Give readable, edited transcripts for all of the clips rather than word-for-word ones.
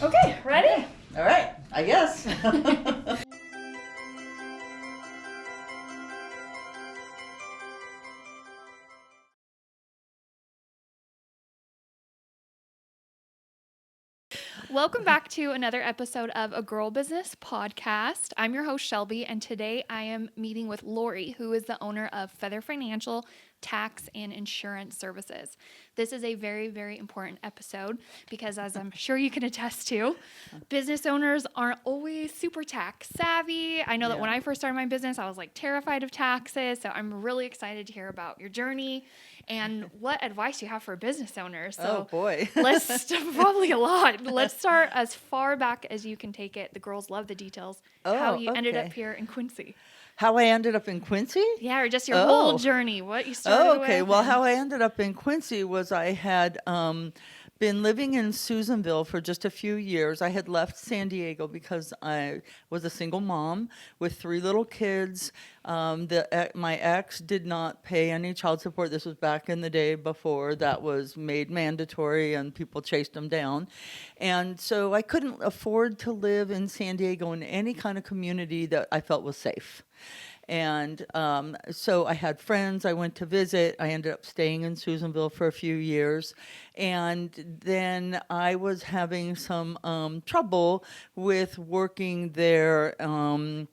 Okay, ready? All right, I guess. Welcome back to another episode of A Girl Business Podcast. I'm your host, Shelby, and today I am meeting with Lori, who is the owner of Feather Financial Tax and Insurance Services. This is a very, very important episode because, as I'm sure you can attest to, business owners aren't always super tax savvy. I know that when I first started my business, I was like terrified of taxes. So I'm really excited to hear about your journey and what advice you have for business owners. So Oh, boy. probably a lot. Let's start as far back as you can take it. The girls love the details. How Oh, you ended up okay. here in Quincy. How I ended up in Quincy? Yeah, or just your whole Oh. journey, what you started Oh, okay. with. Well, and- how I ended up in Quincy was I had been living in Susanville for just a few years. I had left San Diego because I was a single mom with 3 little kids. My ex did not pay any child support. This was back in the day before that was made mandatory and people chased them down. And so I couldn't afford to live in San Diego in any kind of community that I felt was safe. And so I had friends I went to visit. I ended up staying in Susanville for a few years. And then I was having some trouble with working there and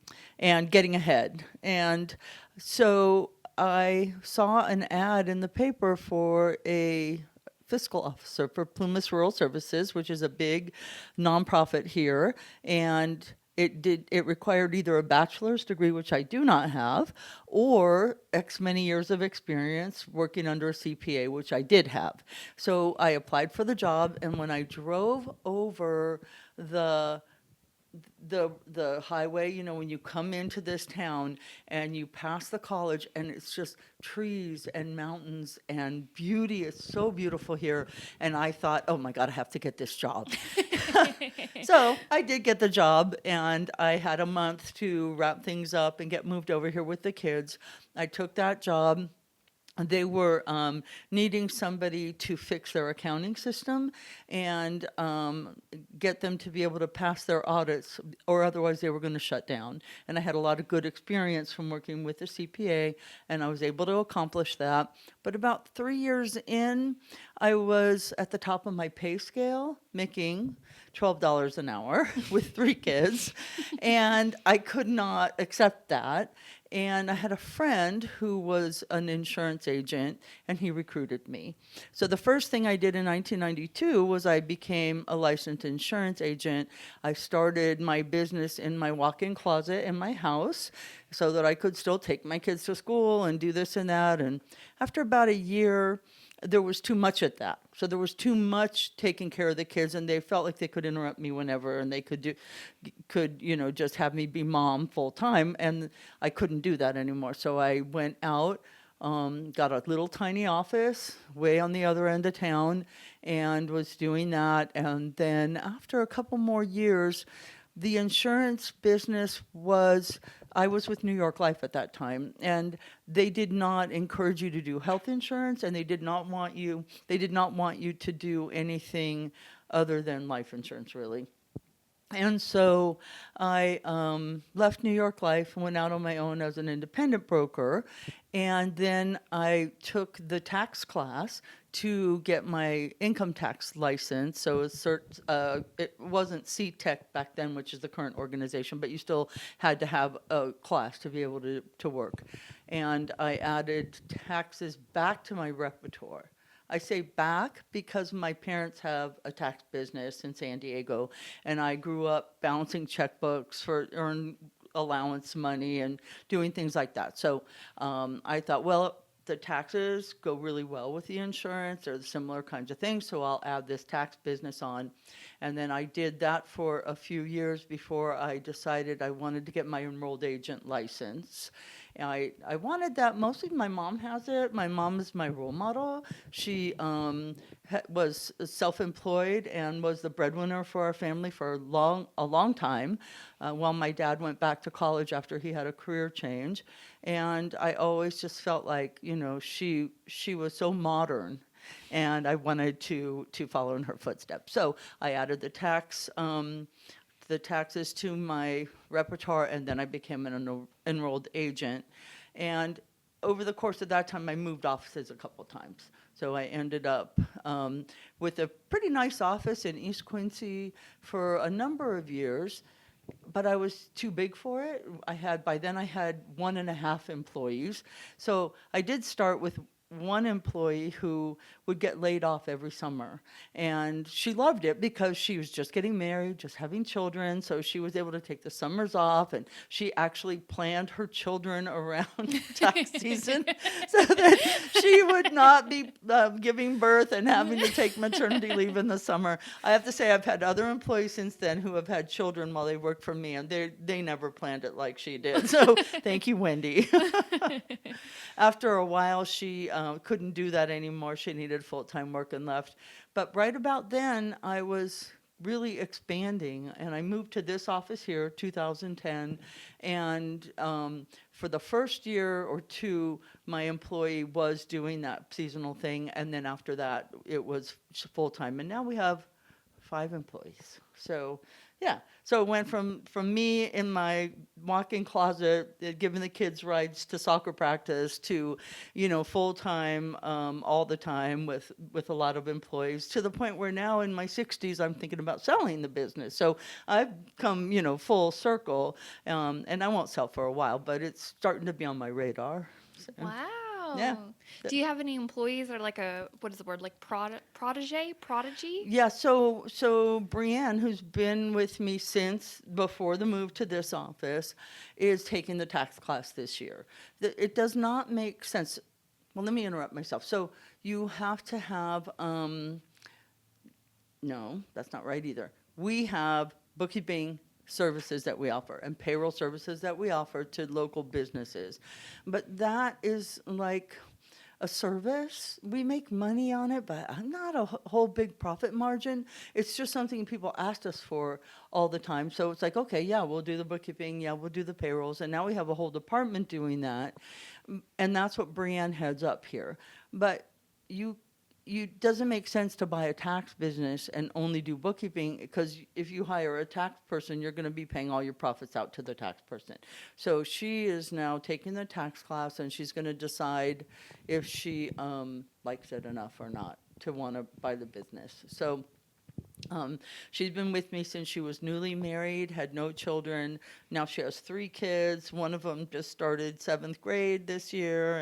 getting ahead. And so I saw an ad in the paper for a fiscal officer for Plumas Rural Services, which is a big nonprofit here. And it required either a bachelor's degree, which I do not have, or X many years of experience working under a CPA, which I did have. So I applied for the job, and when I drove over the the highway, you know, when you come into this town and you pass the college and it's just trees and mountains and beauty. It's so beautiful here. And I thought, oh my God, I have to get this job. So I did get the job, and I had a month to wrap things up and get moved over here with the kids. I took that job. They were needing somebody to fix their accounting system and get them to be able to pass their audits, or otherwise they were going to shut down. And I had a lot of good experience from working with the CPA, and I was able to accomplish that. But about 3 years in, I was at the top of my pay scale, making $12 an hour with 3 kids, and I could not accept that. And I had a friend who was an insurance agent, and he recruited me. So the first thing I did in 1992 was I became a licensed insurance agent. I started my business in my walk-in closet in my house so that I could still take my kids to school and do this and that. And after about a year, there was too much at that. So there was too much taking care of the kids, and they felt like they could interrupt me whenever, and they could just have me be mom full time, and I couldn't do that anymore. So I went out, got a little tiny office way on the other end of town, and was doing that. And then after a couple more years, the insurance business I was with New York Life at that time, and they did not encourage you to do health insurance, and they did not want you to do anything other than life insurance, really. And so I left New York Life and went out on my own as an independent broker. And then I took the tax class to get my income tax license. So it wasn't C-Tech back then, which is the current organization, but you still had to have a class to be able to work. And I added taxes back to my repertoire. I say back because my parents have a tax business in San Diego, and I grew up balancing checkbooks for earn allowance money and doing things like that. So I thought, well, the taxes go really well with the insurance or the similar kinds of things, so I'll add this tax business on. And then I did that for a few years before I decided I wanted to get my enrolled agent license. And I wanted that. Mostly my mom has it. My mom is my role model. She was self-employed and was the breadwinner for our family for a long time, while my dad went back to college after he had a career change. And I always just felt like, she was so modern. and I wanted to follow in her footsteps. So I added the taxes to my repertoire, and then I became an enrolled agent. And over the course of that time, I moved offices a couple times. So I ended up with a pretty nice office in East Quincy for a number of years, but I was too big for it. By then I had 1.5 employees. So I did start with one employee who would get laid off every summer. And she loved it because she was just getting married, just having children. So she was able to take the summers off, and she actually planned her children around tax season so that she would not be giving birth and having to take maternity leave in the summer. I have to say, I've had other employees since then who have had children while they worked for me, and they never planned it like she did. So thank you, Wendy. After a while, she couldn't do that anymore. She needed full-time work and left. But right about then, I was really expanding, and I moved to this office here, 2010. And for the first year or two, my employee was doing that seasonal thing, and then after that, it was full-time. And now we have 5 employees. So yeah, so it went from me in my walk-in closet, giving the kids rides to soccer practice, to, full time, all the time with a lot of employees, to the point where now in my 60s I'm thinking about selling the business. So I've come, full circle, and I won't sell for a while, but it's starting to be on my radar. So, yeah. Wow. Do you have any employees or like what is the word, like prodigy? Yeah, so Brienne, who's been with me since before the move to this office, is taking the tax class this year. It does not make sense. Well, let me interrupt myself. So you have to have, no, that's not right either. We have bookkeeping services that we offer and payroll services that we offer to local businesses. But that is like a service. We make money on it, but not a whole big profit margin. It's just something people asked us for all the time. So it's like, okay, yeah, we'll do the bookkeeping, yeah, we'll do the payrolls, and now we have a whole department doing that. And that's what Brienne heads up here. But you doesn't make sense to buy a tax business and only do bookkeeping, because if you hire a tax person, you're going to be paying all your profits out to the tax person. So she is now taking the tax class, and she's going to decide if she likes it enough or not to want to buy the business. So she's been with me since she was newly married, had no children. Now she has 3 kids. One of them just started 7th grade this year.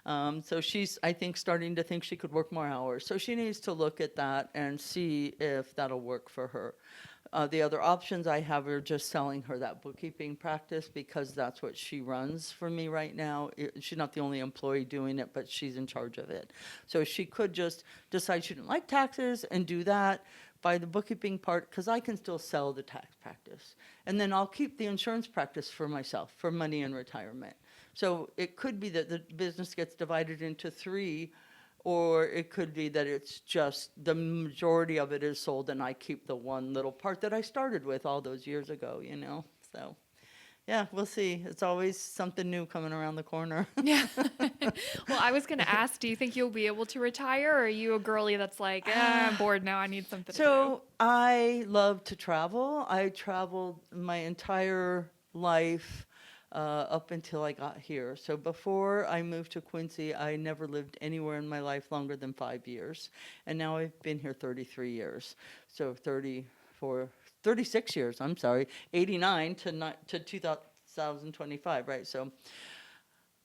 And so she's, I think, starting to think she could work more hours. So she needs to look at that and see if that'll work for her. The other options I have are just selling her that bookkeeping practice, because that's what she runs for me right now. She's not the only employee doing it, but she's in charge of it. So she could just decide she didn't like taxes and do that, buy the bookkeeping part, because I can still sell the tax practice. And then I'll keep the insurance practice for myself, for money in retirement. So it could be that the business gets divided into 3, or it could be that it's just the majority of it is sold and I keep the one little part that I started with all those years ago, So, yeah, we'll see. It's always something new coming around the corner. Yeah. Well, I was going to ask, do you think you'll be able to retire, or are you a girly that's like, I'm bored now, I need something to do? So I love to travel. I traveled my entire life up until I got here. So before I moved to Quincy, I never lived anywhere in my life longer than 5 years. And now I've been here 33 years. So 36 years, I'm sorry, 89 to 2025, right?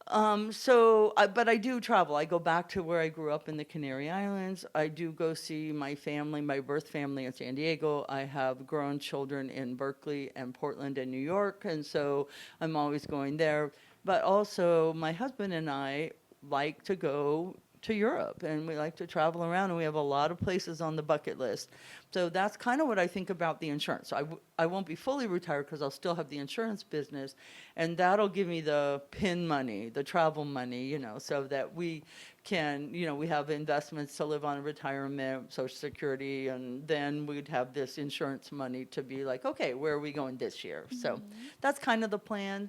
But I do travel. I go back to where I grew up in the Canary Islands. I do go see my family, my birth family in San Diego. I have grown children in Berkeley and Portland and New York, and so I'm always going there. But also, my husband and I like to go to Europe, and we like to travel around, and we have a lot of places on the bucket list. So that's kind of what I think about the insurance. So I won't be fully retired because I'll still have the insurance business, and that'll give me the PIN money, the travel money, so that we can, we have investments to live on retirement, Social Security, and then we'd have this insurance money to be like, okay, where are we going this year? So that's kind of the plan.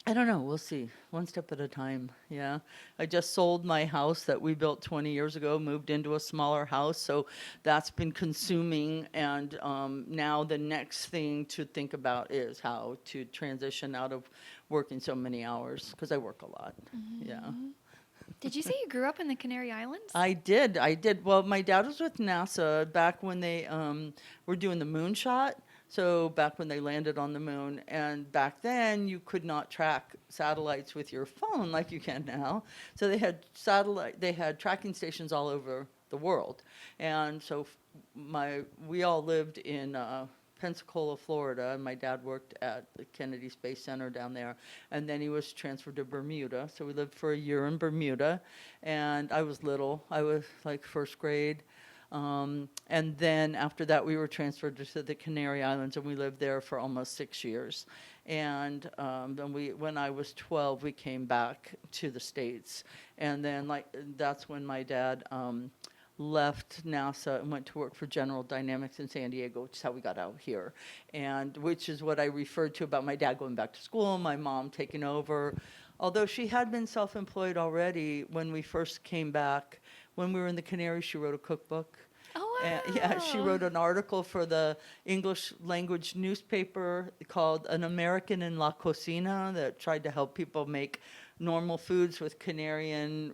I don't know. We'll see. One step at a time. Yeah. I just sold my house that we built 20 years ago, moved into a smaller house. So that's been consuming. And now the next thing to think about is how to transition out of working so many hours because I work a lot. Yeah. Mm-hmm. Did you say you grew up in the Canary Islands? I did. I did. Well, my dad was with NASA back when they were doing the moonshot. So back when they landed on the moon, and back then you could not track satellites with your phone like you can now. So they had tracking stations all over the world, and so we all lived in Pensacola, Florida, and my dad worked at the Kennedy Space Center down there, and then he was transferred to Bermuda. So we lived for a year in Bermuda, and I was little. I was like first grade. And then after that, we were transferred to the Canary Islands, and we lived there for almost 6 years. And then when I was 12, we came back to the States. And then that's when my dad left NASA and went to work for General Dynamics in San Diego, which is how we got out here. And which is what I referred to about my dad going back to school, my mom taking over. Although she had been self-employed already when we first came back. When we were in the Canaries, she wrote a cookbook. Oh, Yeah, she wow. wrote an article for the English language newspaper called An American in La Cocina that tried to help people make normal foods with Canarian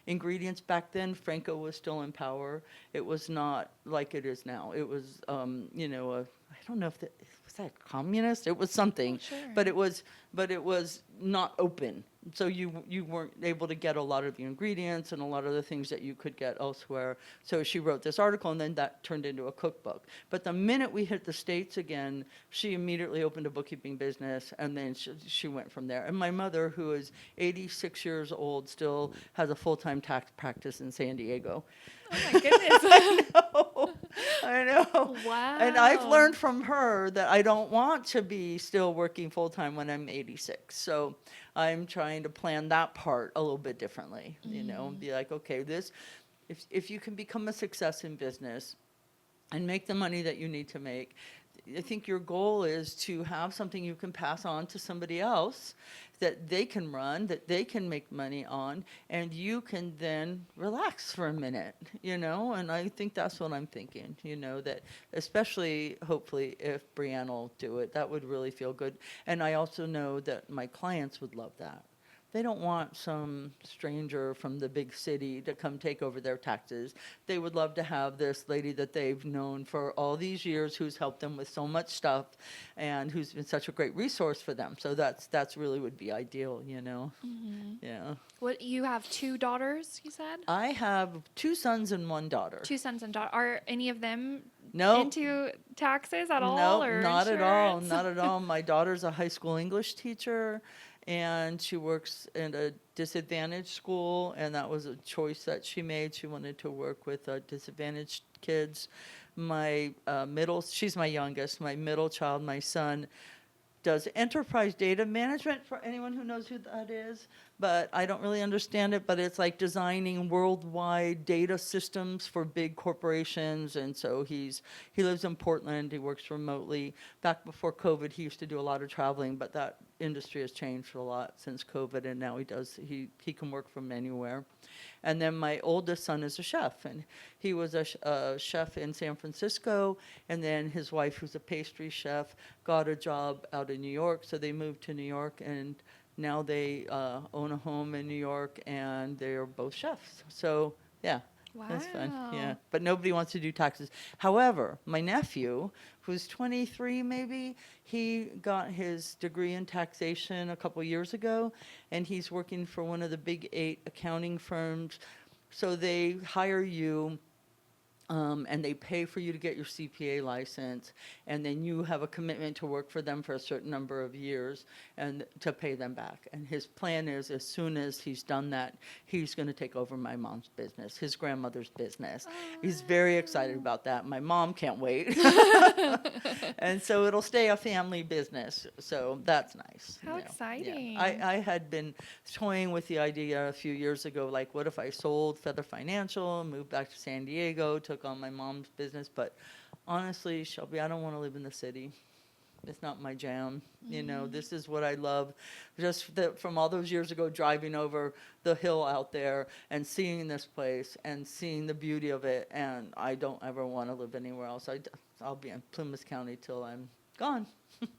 ingredients. Back then, Franco was still in power. It was not like it is now. It was, I don't know if was that communist? It was Oh, something, sure. but it was not open. So you weren't able to get a lot of the ingredients and a lot of the things that you could get elsewhere. So she wrote this article, and then that turned into a cookbook. But the minute we hit the States again, she immediately opened a bookkeeping business, and then she went from there. And my mother, who is 86 years old, still has a full-time tax practice in San Diego. Oh my goodness. Oh, I know. And I've Wow. learned from her that I don't want to be still working full-time when I'm 86. So I'm trying to plan that part a little bit differently, and be like, okay, if you can become a success in business and make the money that you need to make, I think your goal is to have something you can pass on to somebody else that they can run, that they can make money on, and you can then relax for a minute, and I think that's what I'm thinking, that especially hopefully if Brianne will do it, that would really feel good. And I also know that my clients would love that. They don't want some stranger from the big city to come take over their taxes. They would love to have this lady that they've known for all these years who's helped them with so much stuff and who's been such a great resource for them. So that's really would be ideal. Mm-hmm. Yeah. What, you have two daughters, you said? I have 2 sons and 1 daughter. Two sons and daughter. Are any of them Nope. into taxes at all Nope, or not at all. insurance? Not at all. My daughter's a high school English teacher, and she works in a disadvantaged school, and that was a choice that she made. She wanted to work with disadvantaged kids. She's my youngest. My middle child, my son, does enterprise data management, for anyone who knows who that is, but I don't really understand it, but it's like designing worldwide data systems for big corporations. And so he lives in Portland, he works remotely. Back before COVID, he used to do a lot of traveling, but that industry has changed a lot since COVID, and now he can work from anywhere. And then my oldest son is a chef, and he was a chef in San Francisco, and then his wife, who's a pastry chef, got a job out in New York, so they moved to New York, and now they own a home in New York, and they are both chefs. So, yeah. That's fun, yeah. Wow. But nobody wants to do taxes. However, my nephew, who's 23 maybe, he got his degree in taxation a couple years ago, and he's working for one of the big 8 accounting firms. So they hire you, and they pay for you to get your CPA license, and then you have a commitment to work for them for a certain number of years and to pay them back. And his plan is, as soon as he's done that, he's going to take over my mom's business, his grandmother's business. He's very excited about that. My mom can't wait. And so it'll stay a family business. So that's nice. How Yeah. exciting. I had been toying with the idea a few years ago, like, what if I sold Feather Financial, moved back to San Diego, took on my mom's business? But honestly, Shelby, I don't want to live in the city. it's not my jam. This is what I love. Just from all those years ago, driving over the hill out there and seeing this place and seeing the beauty of it. And I don't ever want to live anywhere else. I'll be in Plymouth County till I'm gone.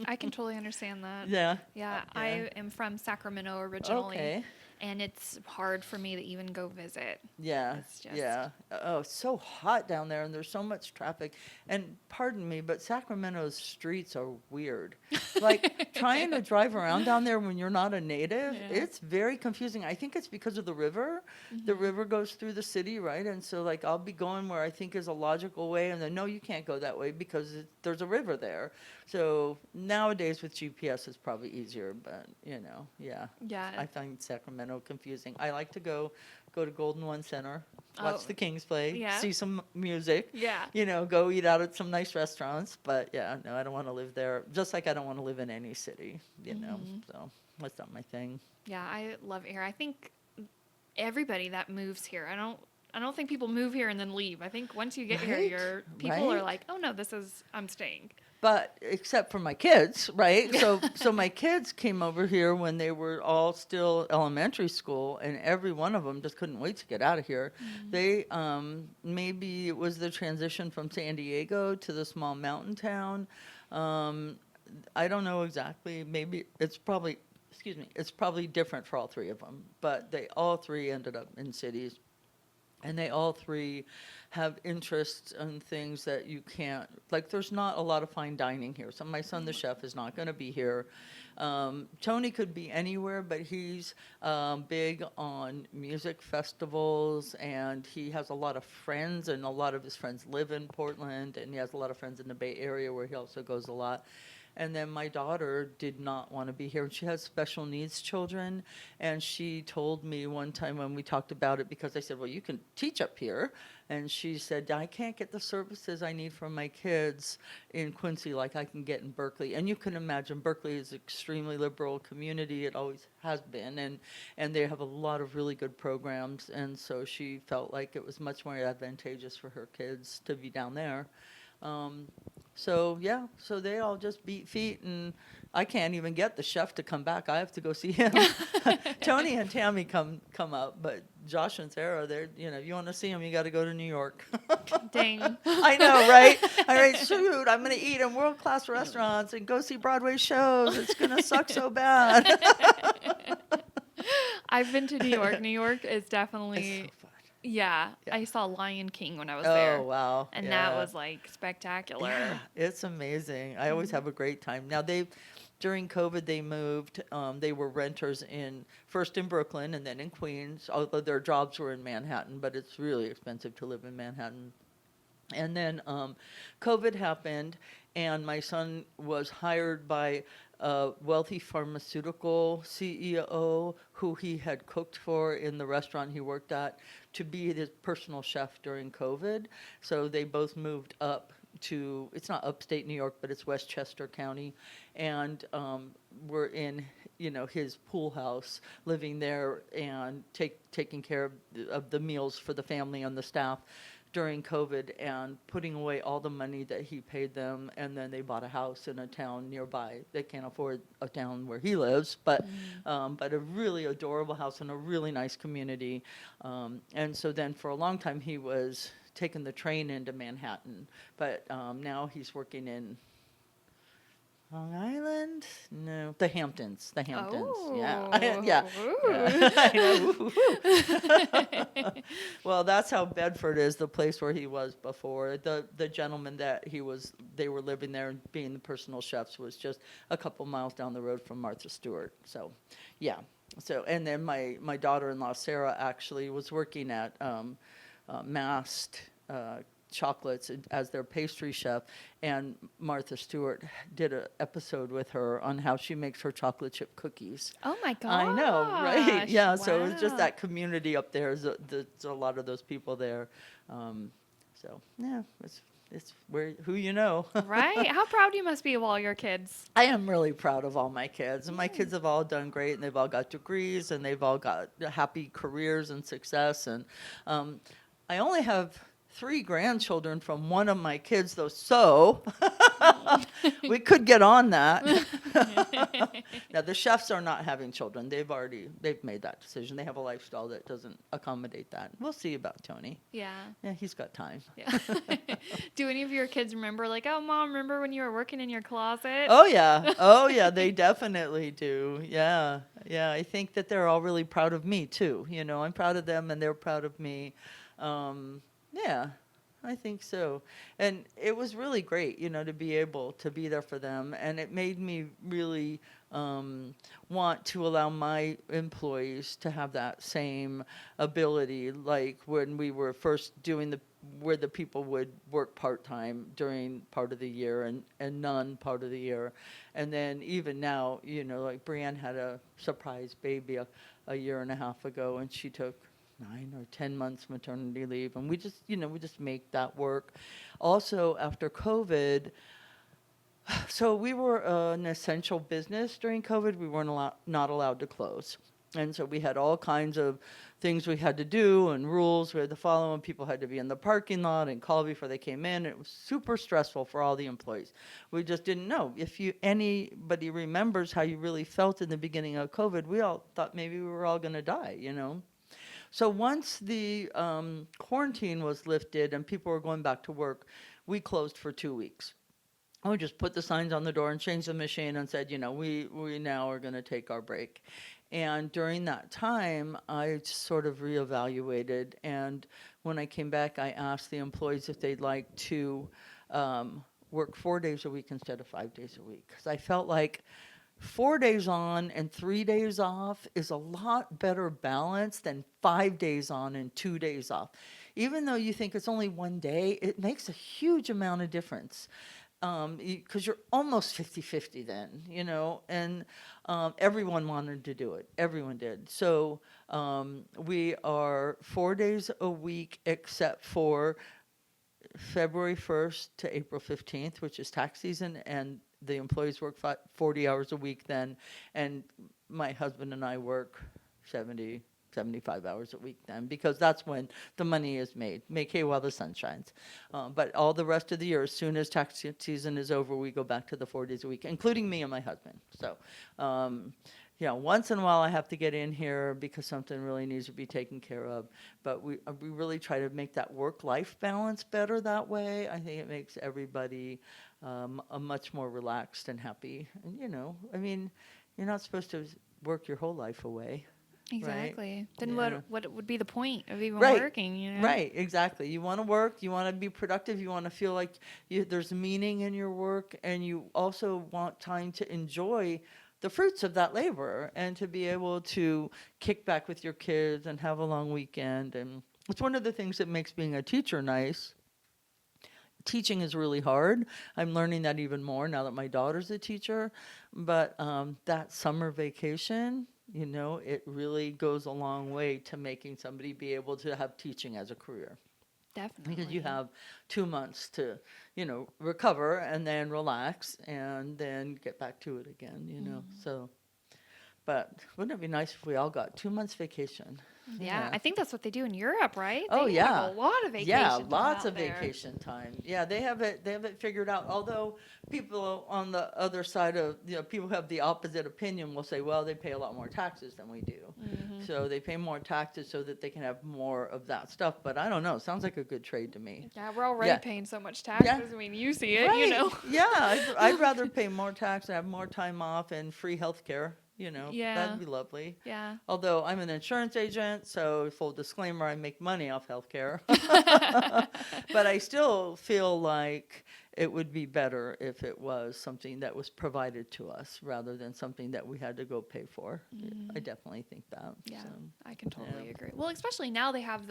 I can totally understand that. Yeah. Yeah, Yeah. I am from Sacramento originally, Okay. and it's hard for me to even go visit. Yeah, It's just yeah. Oh, it's so hot down there, and there's so much traffic. And pardon me, but Sacramento's streets are weird. Like trying to drive around down there when you're not a native, Yeah. it's very confusing. I think it's because of the river. The river goes through the city, right? And so, like, I'll be going where I think is a logical way, and then no, you can't go that way because there's a river there. So nowadays with GPS, it's probably easier, but yeah. Yeah. I find Sacramento confusing. I like to go to Golden One Center, watch Oh, the Kings play, yeah. see some music, Yeah. go eat out at some nice restaurants. But yeah, no, I don't want to live there. Just like I don't want to live in any city, So that's not my thing. Yeah, I love it here. I think everybody that moves here, I don't think people move here and then leave. I think once you get here, Right, people are right. like, "Oh no, I'm staying." But except for my kids, right? So my kids came over here when they were all still elementary school, and every one of them just couldn't wait to get out of here. They maybe it was the transition from San Diego to the small mountain town. I don't know exactly. Maybe it's probably it's probably different for all three of them. But they all three ended up in cities. And they all three have interests in things that you can't, like, there's not a lot of fine dining here. So my son, the chef, is not going to be here. Tony could be anywhere, but he's big on music festivals, and he has a lot of friends, and a lot of his friends live in Portland, and he has a lot of friends in the Bay Area where he also goes a lot. And then my daughter did not want to be here. She has special needs children. And she told me one time when we talked about it, because I said, well, you can teach up here. And she said, I can't get the services I need for my kids in Quincy like I can get in Berkeley. And you can imagine Berkeley is an extremely liberal community. It always has been. And they have a lot of really good programs. And so she felt like it was much more advantageous for her kids to be down there. So they all just beat feet, and I can't even get the chef to come back. I have to go see him. Tony and Tammy come up, but Josh and Sarah, they're if you want to see them, you got to go to New York. Dang. I know, right? All right, shoot, I'm gonna eat in world class restaurants and go see Broadway shows. It's gonna suck so bad. I've been to New York. New York is It's definitely so fun. yeah. Yeah. I saw Lion King when I was there. Oh wow! And yeah. that was like spectacular. Yeah, it's amazing. I always have a great time. Now during COVID, they moved. They were renters first in Brooklyn and then in Queens, although their jobs were in Manhattan, but it's really expensive to live in Manhattan. And then COVID happened, and my son was hired by a wealthy pharmaceutical CEO who he had cooked for in the restaurant he worked at to be his personal chef during COVID. So they both moved up to, it's not upstate New York, but it's Westchester County. And we're in, his pool house, living there and taking care of the meals for the family and the staff during COVID, and putting away all the money that he paid them. And then they bought a house in a town nearby. They can't afford a town where he lives, but a really adorable house in a really nice community. And so then for a long time he was taking the train into Manhattan, but now he's working in Long Island? No, the Hamptons. The Hamptons. Yeah. Yeah. Ooh. I know. Well, that's how Bedford is, the place where he was before. The gentleman that they were living there and being the personal chefs was just a couple miles down the road from Martha Stewart. So, yeah. So, and then my daughter-in-law Sarah actually was working at Mast Chocolates as their pastry chef, and Martha Stewart did an episode with her on how she makes her chocolate chip cookies. Oh my gosh. I know, right? Yeah, so it's just Wow. that community up there. There's a lot of those people there. So yeah, it's who you know. Right? How proud you must be of all your kids. I am really proud of all my kids, and my kids have all done great, and they've all got degrees, and they've all got happy careers and success. And I only have 3 grandchildren from one of my kids, though. So We could get on that. Now, the chefs are not having children. They've made that decision. They have a lifestyle that doesn't accommodate that. We'll see about Tony. Yeah. Yeah, he's got time. Yeah. Do any of your kids remember, like, oh, Mom, remember when you were working in your closet? Oh yeah. Oh yeah, they definitely do. Yeah. Yeah, I think that they're all really proud of me too. I'm proud of them and they're proud of me. Yeah. I think so. And it was really great, to be able to be there for them. And it made me really want to allow my employees to have that same ability, like when we were first doing where the people would work part-time during part of the year and none part of the year. And then even now, like Brianne had a surprise baby a year and a half ago, and she took 9 or 10 months maternity leave, and we just make that work. Also, after COVID, so we were an essential business during COVID. We weren't not allowed to close. And so we had all kinds of things we had to do and rules we had to follow, and people had to be in the parking lot and call before they came in. It was super stressful for all the employees. We just didn't know. If anybody remembers how you really felt in the beginning of COVID, we all thought maybe we were all going to die, So once the quarantine was lifted and people were going back to work, we closed for 2 weeks. We just put the signs on the door and changed the machine and said, we now are going to take our break. And during that time, I sort of reevaluated. And when I came back, I asked the employees if they'd like to work 4 days a week instead of 5 days a week. Because I felt like 4 days on and 3 days off is a lot better balance than 5 days on and 2 days off. Even though you think it's only 1 day, it makes a huge amount of difference. Because you're almost 50-50 then, and everyone wanted to do it. Everyone did. So we are 4 days a week except for February 1st to April 15th, which is tax season, and the employees work 40 hours a week then, and my husband and I work 75 hours a week then, because that's when the money is made. Make hay while the sun shines. But all the rest of the year, as soon as tax season is over, we go back to the 4 days a week, including me and my husband. So, once in a while I have to get in here because something really needs to be taken care of. But we really try to make that work-life balance better that way. I think it makes everybody a much more relaxed and happy. And, you're not supposed to work your whole life away. Exactly. Right? Then Yeah. what would be the point of even Right. working, Right, exactly. You want to work, you want to be productive, you want to feel like there's meaning in your work, and you also want time to enjoy the fruits of that labor and to be able to kick back with your kids and have a long weekend. And it's one of the things that makes being a teacher nice. Teaching is really hard. I'm learning that even more now that my daughter's a teacher. But that summer vacation, it really goes a long way to making somebody be able to have teaching as a career. Definitely. Because you have 2 months to, recover and then relax and then get back to it again, So, but wouldn't it be nice if we all got 2 months vacation? Yeah, I think that's what they do in Europe, right? Oh, They yeah. have a lot of vacation Yeah, time lots out of there. vacation time. Yeah, they have it figured out. Although people on the other side of, people have the opposite opinion will say, well, they pay a lot more taxes than we do. So they pay more taxes so that they can have more of that stuff. But I don't know. Sounds like a good trade to me. Yeah, we're already Yeah. paying so much taxes. Yeah. I mean, you see it, Right. Yeah, I'd rather pay more tax and have more time off and free health care. Yeah. That'd be lovely. Yeah. Although I'm an insurance agent, so full disclaimer, I make money off healthcare. But I still feel like it would be better if it was something that was provided to us rather than something that we had to go pay for. I definitely think that. Yeah, So, I can totally yeah. agree. Well, especially now they have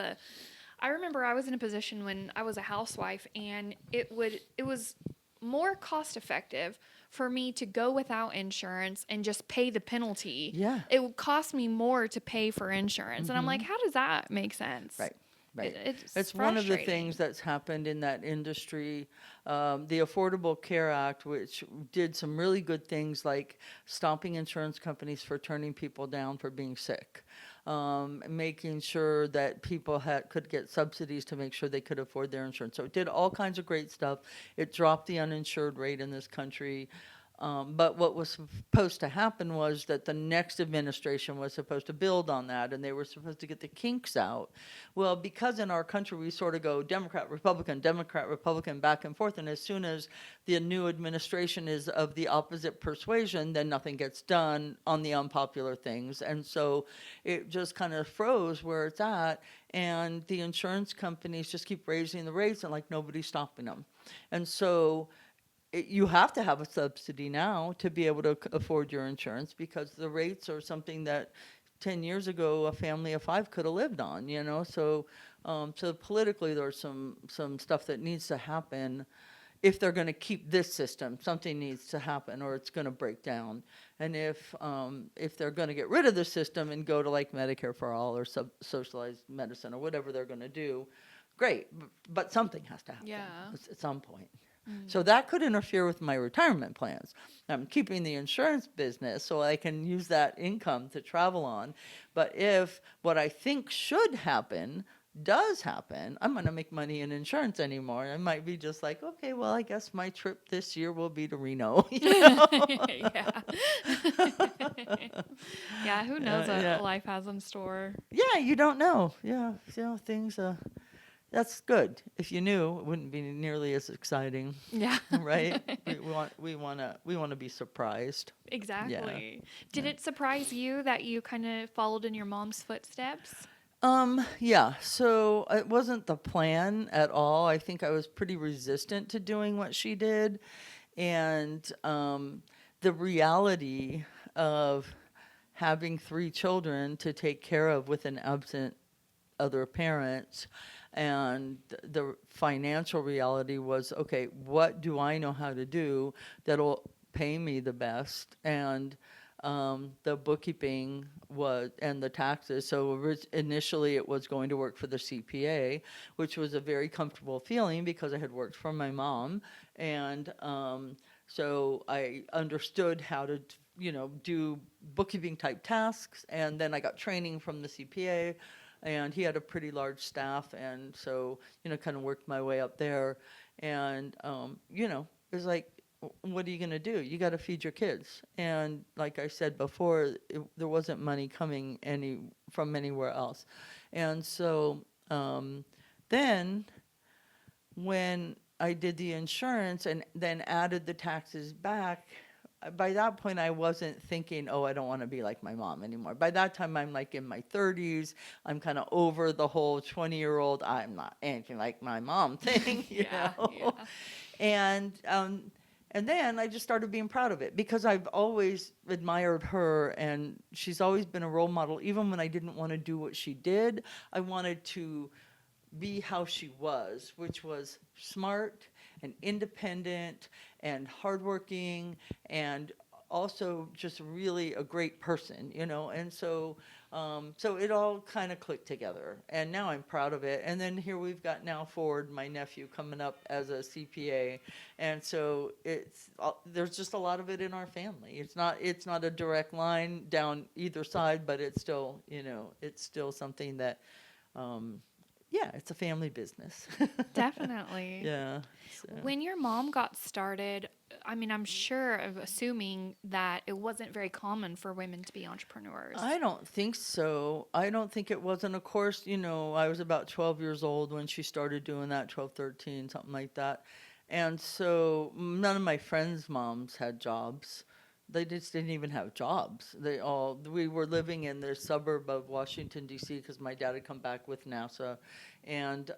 I remember I was in a position when I was a housewife, and it was more cost effective for me to go without insurance and just pay the penalty. Yeah. It would cost me more to pay for insurance. And I'm like, how does that make sense? Right. Right. It's one of the frustrating. things that's happened in that industry. The Affordable Care Act, which did some really good things like stopping insurance companies for turning people down for being sick. making sure that people could get subsidies to make sure they could afford their insurance. So it did all kinds of great stuff. It dropped the uninsured rate in this country. But what was supposed to happen was that the next administration was supposed to build on that, and they were supposed to get the kinks out. Well, because in our country we sort of go Democrat, Republican, back and forth, and as soon as the new administration is of the opposite persuasion, then nothing gets done on the unpopular things. And so it just kind of froze where it's at, and the insurance companies just keep raising the rates, and like nobody's stopping them. And so you have to have a subsidy now to be able to afford your insurance, because the rates are something that 10 years ago a family of five could have lived on, you know. So politically there's some stuff that needs to happen. If they're going to keep this system, something needs to happen or it's going to break down. And if they're going to get rid of the system and go to like Medicare for all or socialized medicine or whatever they're going to do, great, but something has to happen Yeah. at some point. So that could interfere with my retirement plans. I'm keeping the insurance business so I can use that income to travel on. But if what I think should happen does happen, I'm going to make money in insurance anymore. I might be just like, okay, well, I guess my trip this year will be to Reno. Yeah. Yeah, who knows Yeah. what life has in store. Yeah, you don't know. Yeah, things. That's good. If you knew, it wouldn't be nearly as exciting. Yeah. Right? We want to be surprised. Exactly. Did Yeah. it surprise you that you kind of followed in your mom's footsteps? Yeah, so it wasn't the plan at all. I think I was pretty resistant to doing what she did. And the reality of having three children to take care of with an absent other parents, and the financial reality was, okay, what do I know how to do that'll pay me the best? And the bookkeeping was, and the taxes. So initially it was going to work for the CPA, which was a very comfortable feeling because I had worked for my mom. And so I understood how to, do bookkeeping type tasks. And then I got training from the CPA, and he had a pretty large staff. And so, kind of worked my way up there. And, it was like, what are you going to do? You got to feed your kids. And like I said before, there wasn't money coming from anywhere else. And so then when I did the insurance and then added the taxes back, by that point I wasn't thinking, oh, I don't want to be like my mom anymore. By that time I'm like in my 30s. I'm kind of over the whole 20-year-old I'm not anything like my mom thing, Yeah, yeah. And then I just started being proud of it because I've always admired her, and she's always been a role model. Even when I didn't want to do what she did, I wanted to be how she was, which was smart and independent and hardworking and also just really a great person, And so it all kind of clicked together, and now I'm proud of it. And then here we've got now Ford, my nephew, coming up as a CPA, and so there's just a lot of it in our family. It's not a direct line down either side, but it's still it's still something that. Yeah, it's a family business. Definitely. Yeah. So. When your mom got started, I mean, I'm sure of assuming that it wasn't very common for women to be entrepreneurs. I don't think so. I don't think it was. And of course, I was about 12 years old when she started doing that, 12, 13, something like that. And so none of my friends' moms had jobs. They just didn't even have jobs. We were living in the suburb of Washington, D.C., because my dad had come back with NASA. And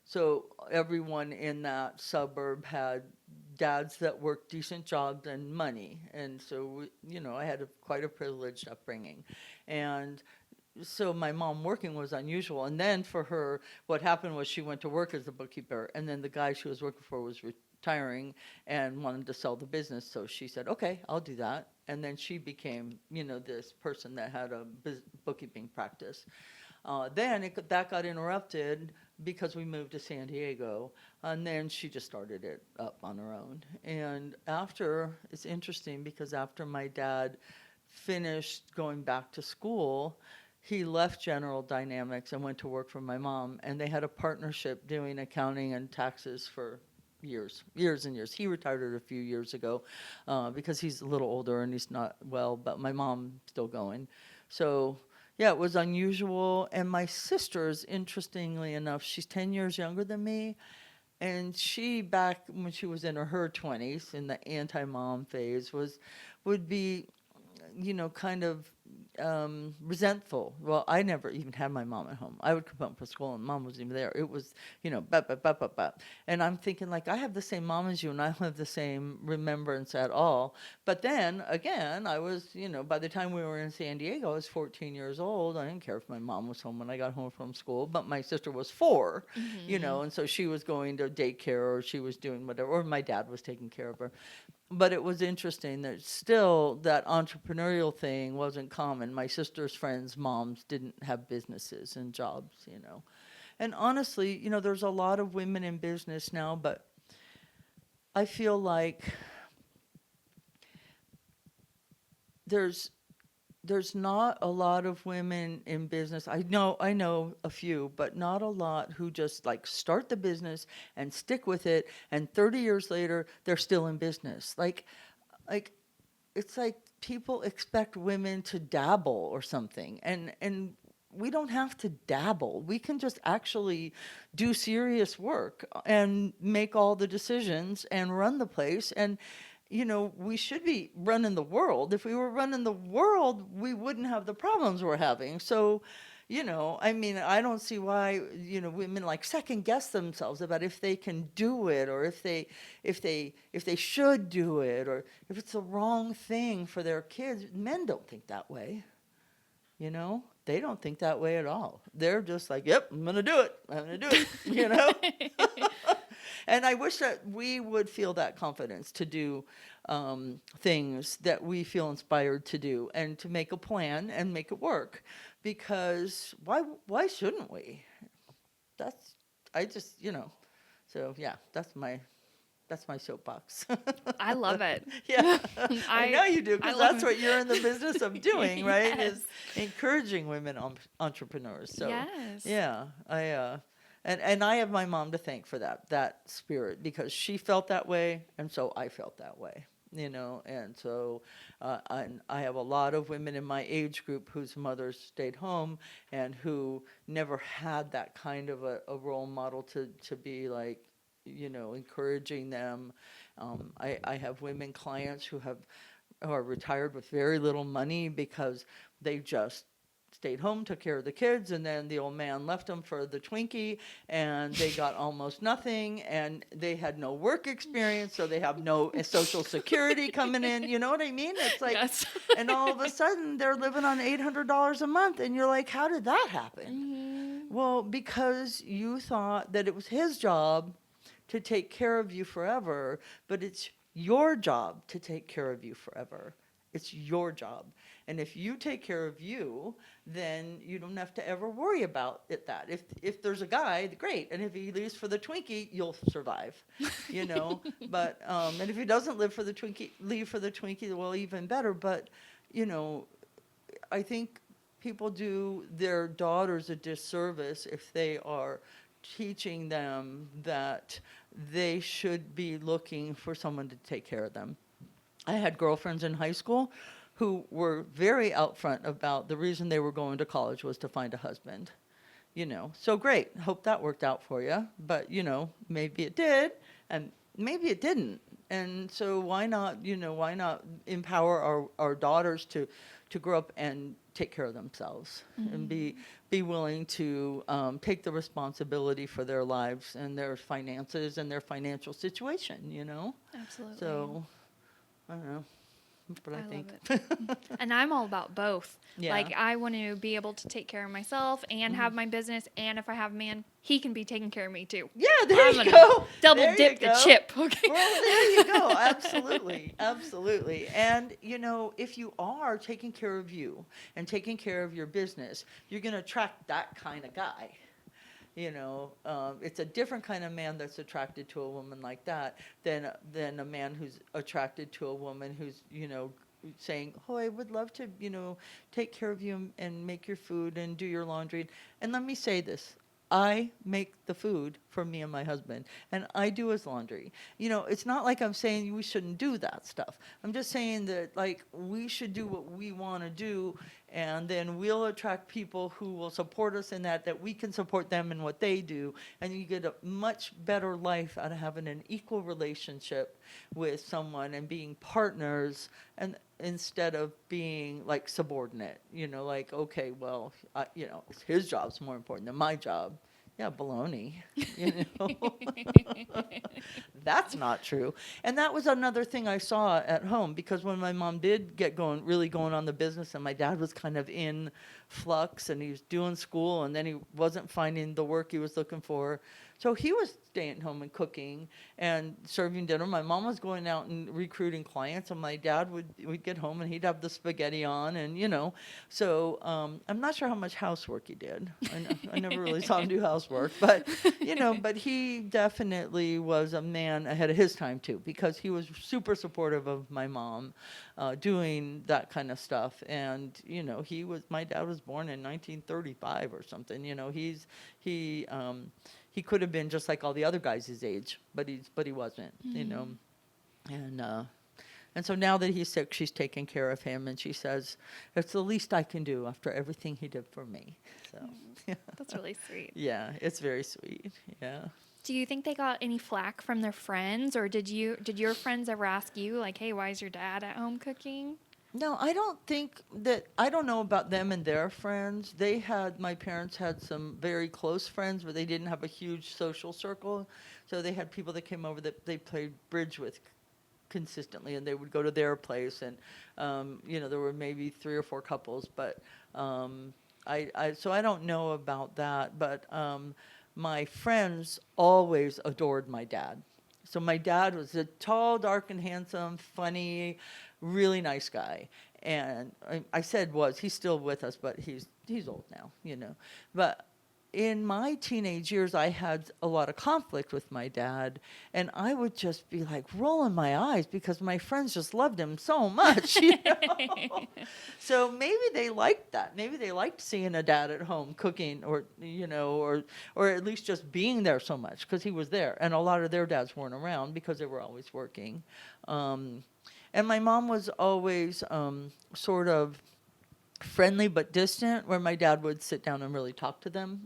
so everyone in that suburb had dads that worked decent jobs and money. And so, I had quite a privileged upbringing. And so my mom working was unusual. And then for her, what happened was she went to work as a bookkeeper, and then the guy she was working for was retiring and wanted to sell the business. So she said, okay, I'll do that. And then she became, this person that had a bookkeeping practice. Then that got interrupted because we moved to San Diego, and then she just started it up on her own. And it's interesting because after my dad finished going back to school, he left General Dynamics and went to work for my mom, and they had a partnership doing accounting and taxes for years and years. He retired a few years ago because he's a little older and he's not well, but my mom's still going. So, yeah, it was unusual. And my sister's, interestingly enough, she's 10 years younger than me. And she, back when she was in her 20s, in the anti-mom phase, would be, kind of resentful. Well, I never even had my mom at home. I would come home from school and mom wasn't even there. It was, but. And I'm thinking, like, I have the same mom as you and I don't have the same remembrance at all. But then again, I was, by the time we were in San Diego, I was 14 years old. I didn't care if my mom was home when I got home from school, but my sister was 4, Mm-hmm. and so she was going to daycare or she was doing whatever, or my dad was taking care of her. But it was interesting that still that entrepreneurial thing wasn't common. My sister's friends' moms didn't have businesses and jobs. And honestly, there's a lot of women in business now, but I feel like there's there's not a lot of women in business. I know a few, but not a lot who just like start the business and stick with it, and 30 years later they're still in business. Like it's like people expect women to dabble or something, and we don't have to dabble. We can just actually do serious work and make all the decisions and run the place. And we should be running the world. If we were running the world, we wouldn't have the problems we're having. So, I mean, I don't see why, women like second guess themselves about if they can do it, or if they should do it, or if it's the wrong thing for their kids. Men don't think that way. They don't think that way at all. They're just like, yep, I'm going to do it. I'm going to do it. And I wish that we would feel that confidence to do things that we feel inspired to do, and to make a plan and make it work. Because why shouldn't we? That's I just So yeah, that's my soapbox. I love it. Yeah, I know I you do, I because love that's it. what you're in the business of doing, right? Yes. Is encouraging women entrepreneurs. So Yes. yeah, and I have my mom to thank for that spirit, because she felt that way, and so I felt that way. And so I have a lot of women in my age group whose mothers stayed home and who never had that kind of a role model to be like, encouraging them. I have women clients who are retired with very little money because they just stayed home, took care of the kids, and then the old man left them for the Twinkie, and they got almost nothing, and they had no work experience, so they have no social security coming in. You know what I mean? It's like, Yes. and all of a sudden they're living on $800 a month, and you're like, how did that happen? Hmm. Well, because you thought that it was his job to take care of you forever, but it's your job to take care of you forever. It's your job. And if you take care of you, then you don't have to ever worry about that. If there's a guy, great. And if he leaves for the Twinkie, you'll survive. But and if he doesn't leave for the Twinkie, well, even better. But you know, I think people do their daughters a disservice if they are teaching them that they should be looking for someone to take care of them. I had girlfriends in high school who were very upfront about the reason they were going to college was to find a husband. So great. Hope that worked out for you. But, maybe it did, and maybe it didn't. And so why not empower our daughters to grow up and take care of themselves, and be willing to take the responsibility for their lives and their finances and their financial situation. Absolutely. So I don't know. That's what I I love think. it. And I'm all about both. Yeah. Like, I want to be able to take care of myself and Mhm. have my business. And if I have a man, he can be taking care of me too. Yeah, there I'm you going to go. double There you dip the go. chip. Okay. Well, there you go. Absolutely. Absolutely. And, if you are taking care of you and taking care of your business, you're going to attract that kind of guy. It's a different kind of man that's attracted to a woman like that than a man who's attracted to a woman who's, saying, "Oh, I would love to, take care of you and make your food and do your laundry." And let me say this. I make the food for me and my husband, and I do his laundry. It's not like I'm saying we shouldn't do that stuff. I'm just saying that, like, we should do what we want to do, and then we'll attract people who will support us in that we can support them in what they do, and you get a much better life out of having an equal relationship with someone and being partners, and instead of being like subordinate, like, okay, well, his job's more important than my job. Yeah, baloney, you know. That's not true. And that was another thing I saw at home, because when my mom did get going, really going on the business, and my dad was kind of in flux, and he was doing school, and then he wasn't finding the work he was looking for. So he was staying home and cooking and serving dinner. My mom was going out and recruiting clients, and my dad would get home and he'd have the spaghetti on, and So I'm not sure how much housework he did. I never really saw him do housework, but but he definitely was a man ahead of his time too, because he was super supportive of my mom doing that kind of stuff. And my dad was born in 1935 or something. He could have been just like all the other guys his age, but he wasn't. And and so now that he's sick, she's taking care of him, and she says, "It's the least I can do after everything he did for me." So, That's really sweet. yeah, it's very sweet. Yeah. Do you think they got any flack from their friends, or did your friends ever ask you like, "Hey, why is your dad at home cooking?" No, I don't think that, I don't know about them and their friends. My parents had some very close friends, but they didn't have a huge social circle. So they had people that came over that they played bridge with consistently, and they would go to their place. And, there were maybe 3 or 4 couples, but so I don't know about that. But my friends always adored my dad. So my dad was a tall, dark, and handsome, funny, really nice guy. And I said was, he's still with us, but he's old now. But in my teenage years, I had a lot of conflict with my dad, and I would just be like rolling my eyes because my friends just loved him so much. So maybe they liked that. Maybe they liked seeing a dad at home cooking, or at least just being there so much because he was there. And a lot of their dads weren't around because they were always working. And my mom was always sort of friendly but distant, where my dad would sit down and really talk to them.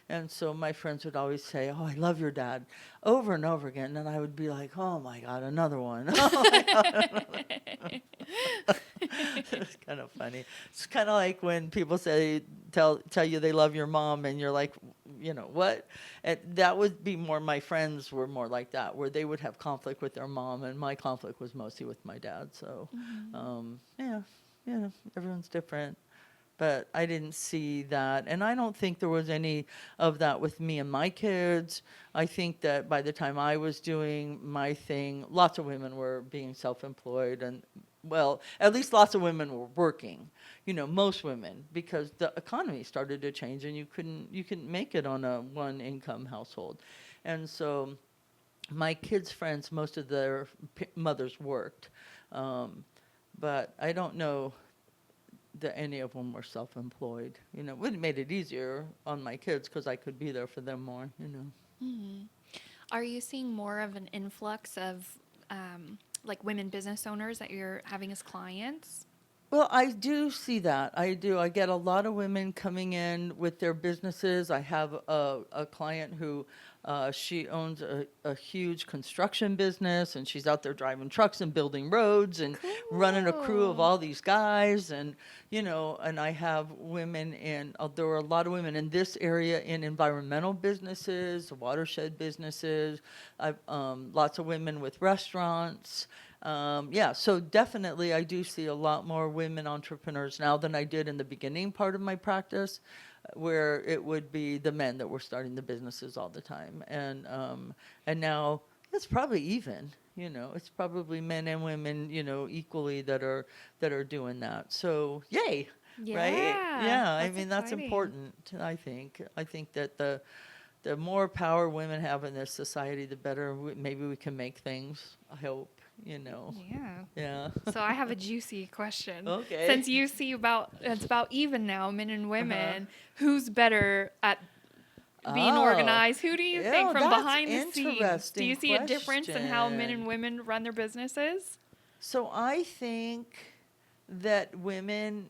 And so my friends would always say, "Oh, I love your dad," over and over again. And I would be like, "Oh my God, another one." Oh my God. It's kind of funny. It's kind of like when people tell you they love your mom, and you're like, what? And that would be more, my friends were more like that, where they would have conflict with their mom, and my conflict was mostly with my dad. So, yeah, everyone's different. But I didn't see that. And I don't think there was any of that with me and my kids. I think that by the time I was doing my thing, lots of women were being self-employed. And, well, at least lots of women were working, most women, because the economy started to change, and you couldn't make it on a one-income household. And so my kids' friends, most of their mothers worked. But I don't know that any of them were self-employed. It would have made it easier on my kids because I could be there for them more. Mm-hmm. Are you seeing more of an influx of like women business owners that you're having as clients? Well, I do see that. I do. I get a lot of women coming in with their businesses. I have a client who she owns a huge construction business, and she's out there driving trucks and building roads and running a crew of Cool. all these guys. And, and I have there were a lot of women in this area in environmental businesses, watershed businesses. I've lots of women with restaurants. Yeah, so definitely I do see a lot more women entrepreneurs now than I did in the beginning part of my practice, where it would be the men that were starting the businesses all the time. And now it's probably even, it's probably men and women, equally that are doing that. So yay, right? Yeah, Yeah, I that's mean, that's exciting. important, I think. I think that the more power women have in this society, the better maybe we can make things. I hope, you know. Yeah. Yeah. So I have a juicy question. Okay. Since you see about it's about even now, men and Uh-huh. women, who's better at being Oh, organized? Who do you think yeah, from that's behind the scenes? Do interesting you see a difference in how men question. and women run their businesses? So I think that women,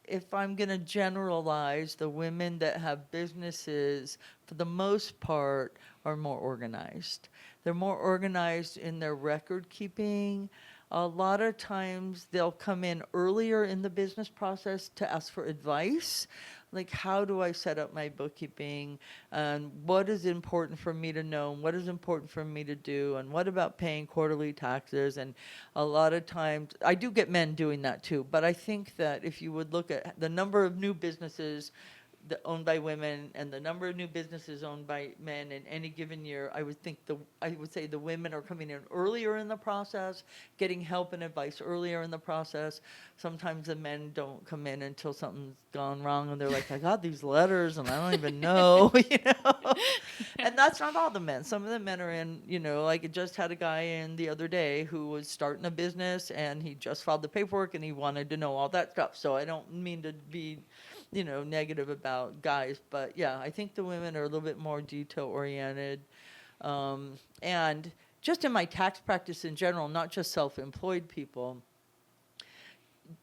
if I'm going to generalize, the women that have businesses, for the most part, are more organized. They're more organized in their record keeping. A lot of times they'll come in earlier in the business process to ask for advice. Like, how do I set up my bookkeeping? And what is important for me to know? And what is important for me to do? And what about paying quarterly taxes? And a lot of times, I do get men doing that too, but I think that if you would look at the number of new businesses owned by women and the number of new businesses owned by men in any given year, I would say the women are coming in earlier in the process, getting help and advice earlier in the process. Sometimes the men don't come in until something's gone wrong and they're like, I got these letters and I don't even know, you know. And that's not all the men. Some of the men are in, you know, like I just had a guy in the other day who was starting a business and he just filed the paperwork and he wanted to know all that stuff. So I don't mean to be, you know, negative about guys, but yeah, I think the women are a little bit more detail oriented. And just in my tax practice in general, not just self-employed people,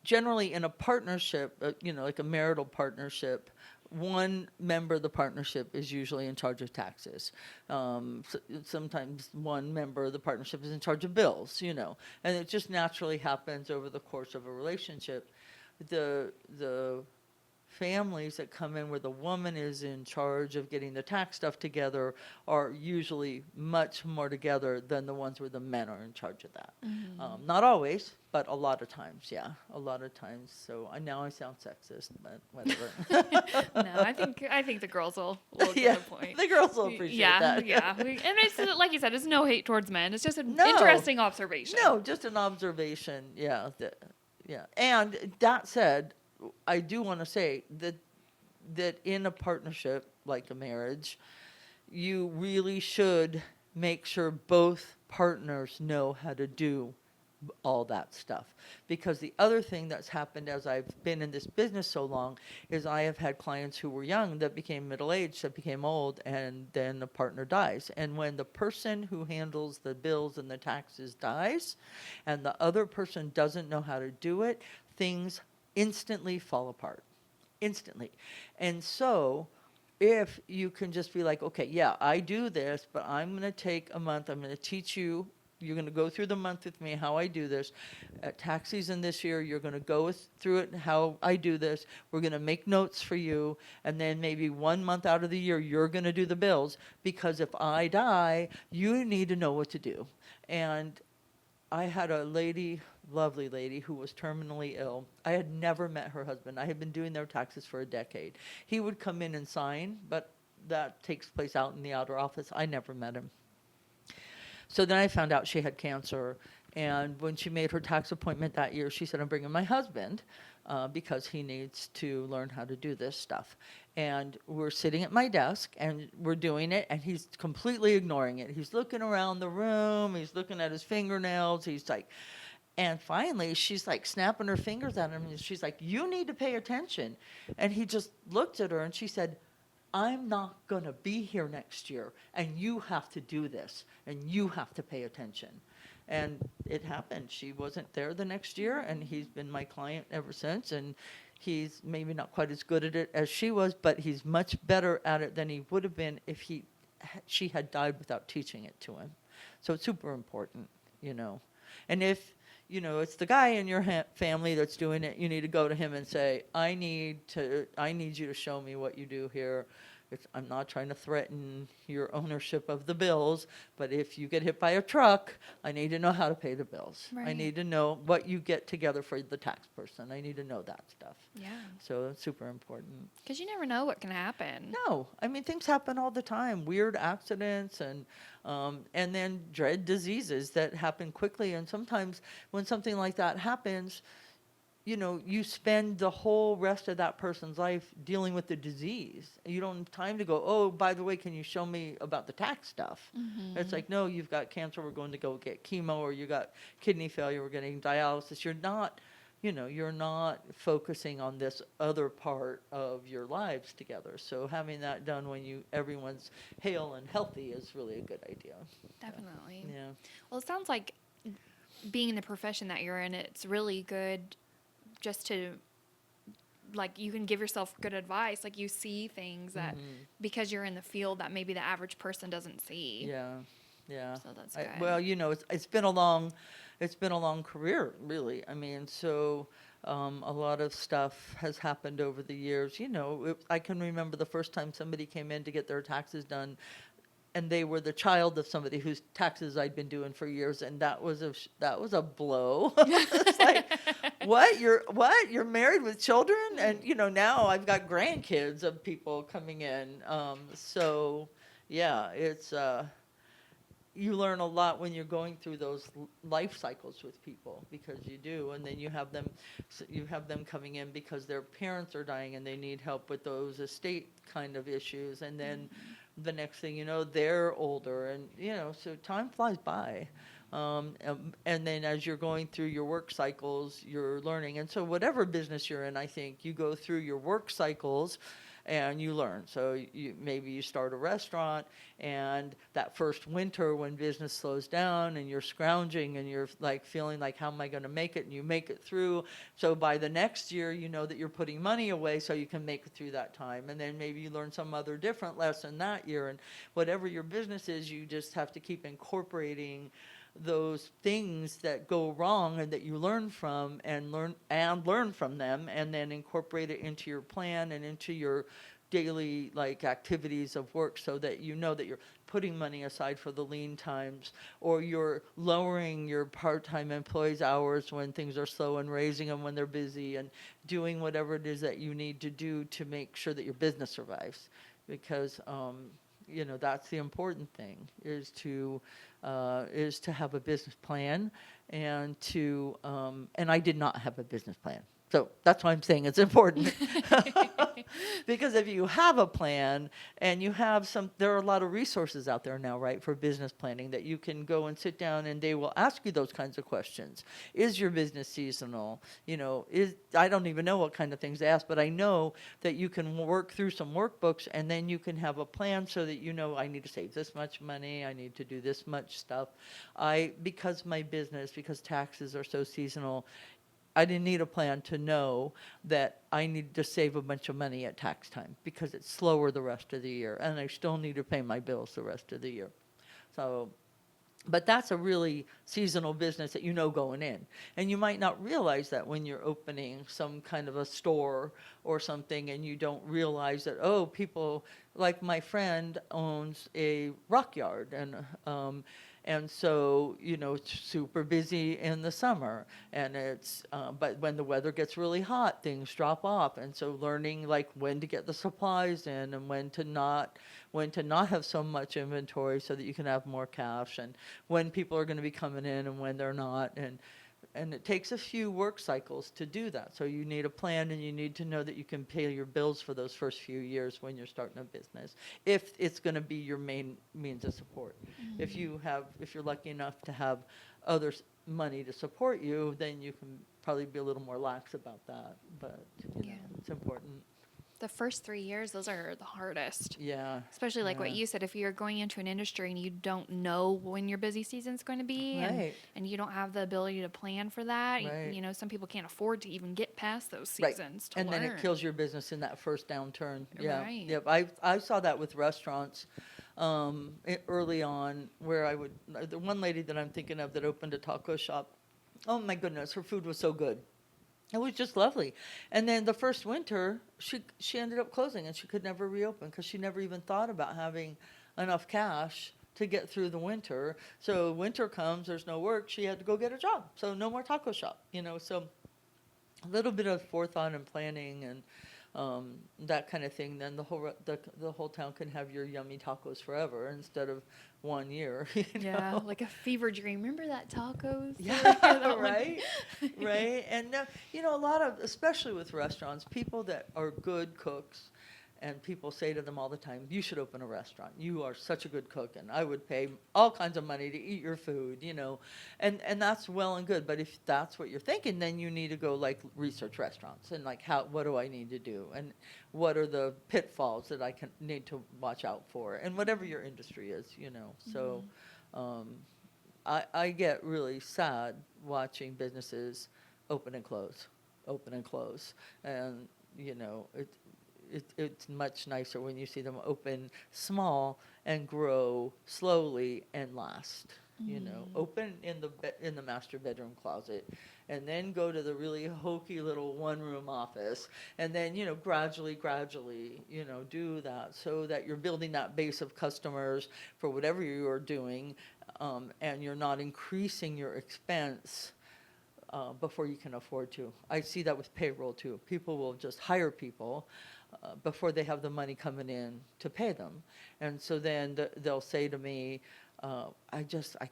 generally in a partnership, you know, like a marital partnership, one member of the partnership is usually in charge of taxes. Sometimes one member of the partnership is in charge of bills, you know, and it just naturally happens over the course of a relationship. The families that come in where the woman is in charge of getting the tax stuff together are usually much more together than the ones where the men are in charge of that. Not always, but a lot of times, yeah, a lot of times. So now I sound sexist, but whatever. No, I think the girls will get Yeah, the point. the girls will appreciate Yeah, that. yeah. And it's like you said, it's no hate towards men. It's just an No, interesting observation. no, just an observation. Yeah, yeah. And that said, I do want to say that in a partnership like a marriage, you really should make sure both partners know how to do all that stuff. Because the other thing that's happened as I've been in this business so long is I have had clients who were young that became middle-aged, that became old, and then the partner dies. And when the person who handles the bills and the taxes dies, and the other person doesn't know how to do it, things instantly fall apart. Instantly. And so if you can just be like, okay, yeah, I do this, but I'm going to take a month. I'm going to teach you. You're going to go through the month with me how I do this. At tax season this year, you're going to go through it how I do this. We're going to make notes for you. And then maybe 1 month out of the year, you're going to do the bills. Because if I die, you need to know what to do. And I had a lady, lovely lady, who was terminally ill. I had never met her husband. I had been doing their taxes for a decade. He would come in and sign, but that takes place out in the outer office. I never met him. So then I found out she had cancer. And when she made her tax appointment that year, she said, I'm bringing my husband because he needs to learn how to do this stuff. And we're sitting at my desk and we're doing it, and he's completely ignoring it. He's looking around the room, he's looking at his fingernails, he's like, and finally she's like snapping her fingers at him, and she's like, you need to pay attention. And he just looked at her and she said, I'm not going to be here next year, and you have to do this, and you have to pay attention. And it happened. She wasn't there the next year, and he's been my client ever since. And he's maybe not quite as good at it as she was, but he's much better at it than he would have been if she had died without teaching it to him. So it's super important, you know. And if, you know, it's the guy in your family that's doing it, you need to go to him and say, I need you to show me what you do here. I'm not trying to threaten your ownership of the bills, but if you get hit by a truck, I need to know how to pay the bills. I Right. need to know what you get together for the tax person. I need to know that stuff. Yeah. So it's super important. Because you never know what can happen. No, I mean, things happen all the time. Weird accidents and then dread diseases that happen quickly. And sometimes when something like that happens, you spend the whole rest of that person's life dealing with the disease. You don't have time to go, oh, by the way, can you show me about the tax stuff? It's Mm-hmm. like, no, you've got cancer, we're going to go get chemo, or you got kidney failure, we're getting dialysis. You're not focusing on this other part of your lives together. So having that done when everyone's hale and healthy is really a good idea. So, Definitely. yeah. Well, it sounds like being in the profession that you're in, it's really good just to, like, you can give yourself good advice. Like, you see things that, Hmm. because you're in the field, that maybe the average person doesn't see. Yeah, yeah. So that's Well, good. it's been a long career, really. I mean, so a lot of stuff has happened over the years. I can remember the first time somebody came in to get their taxes done, and they were the child of somebody whose taxes I'd been doing for years, and that was a blow. It's like, what? You're married with children, and now I've got grandkids of people coming in. So yeah, it's you learn a lot when you're going through those life cycles with people, because you do, and then you have them coming in because their parents are dying and they need help with those estate kind of issues, and then the next thing you know, they're older, and so time flies by. And then as you're going through your work cycles, you're learning. And so whatever business you're in, I think you go through your work cycles and you learn. So maybe you start a restaurant, and that first winter when business slows down and you're scrounging and you're like feeling like, how am I going to make it? And you make it through. So by the next year, you know that you're putting money away so you can make it through that time. And then maybe you learn some other different lesson that year. And whatever your business is, you just have to keep incorporating those things that go wrong and that you learn from, and learn from them, and then incorporate it into your plan and into your daily activities of work, so that you know that you're putting money aside for the lean times, or you're lowering your part-time employees' hours when things are slow and raising them when they're busy, and doing whatever it is that you need to do to make sure that your business survives. Because that's the important thing, is to have a business plan, and I did not have a business plan. So that's why I'm saying it's important. Because if you have a plan, and there are a lot of resources out there now, right, for business planning, that you can go and sit down and they will ask you those kinds of questions. Is your business seasonal? I don't even know what kind of things they ask, but I know that you can work through some workbooks, and then you can have a plan so that I need to save this much money, I need to do this much stuff. Because taxes are so seasonal, I didn't need a plan to know that I need to save a bunch of money at tax time, because it's slower the rest of the year, and I still need to pay my bills the rest of the year. So, but that's a really seasonal business that going in. And you might not realize that when you're opening some kind of a store or something, and you don't realize that, oh, people, like my friend owns a rock yard, and so, it's super busy in the summer, and but when the weather gets really hot, things drop off. And so learning like when to get the supplies in, and when to not have so much inventory so that you can have more cash, and when people are going to be coming in and when they're not. And it takes a few work cycles to do that. So you need a plan, and you need to know that you can pay your bills for those first few years when you're starting a business, if it's going to be your main means of support. If you're lucky enough to have other money to support you, then you can probably be a little more lax about that. But Yeah. it's important. The first 3 years, those are the hardest. Yeah. Especially like what Yeah. you said, if you're going into an industry and you don't know when your busy season's going to be, Right. and you don't have the ability to plan for that, Right. some people can't afford to even get past those Right. seasons to And learn. then it kills your business in that first downturn. Yeah. Right. Yep. I saw that with restaurants early on, where the one lady that I'm thinking of that opened a taco shop. Oh my goodness, her food was so good. It was just lovely. And then the first winter, she ended up closing, and she could never reopen, because she never even thought about having enough cash to get through the winter. So winter comes, there's no work. She had to go get a job. So no more taco shop. So a little bit of forethought and planning, and that kind of thing, then the whole town can have your yummy tacos forever instead of 1 year, Yeah, like a fever dream. Remember that tacos? Yeah, That one. right, right. And a lot of, especially with restaurants, people that are good cooks, and people say to them all the time, "You should open a restaurant. You are such a good cook, and I would pay all kinds of money to eat your food." And that's well and good. But if that's what you're thinking, then you need to go like research restaurants and like what do I need to do, and what are the pitfalls that I can need to watch out for, and whatever your industry is. So. Mhm. Um, I get really sad watching businesses open and close, open and close. And, it's much nicer when you see them open small and grow slowly and last. Mhm. Open in the master bedroom closet, and then go to the really hokey little one-room office, and then gradually do that, so that you're building that base of customers for whatever you're doing, and you're not increasing your expense before you can afford to. I see that with payroll too. People will just hire people before they have the money coming in to pay them. And so then they'll say to me, I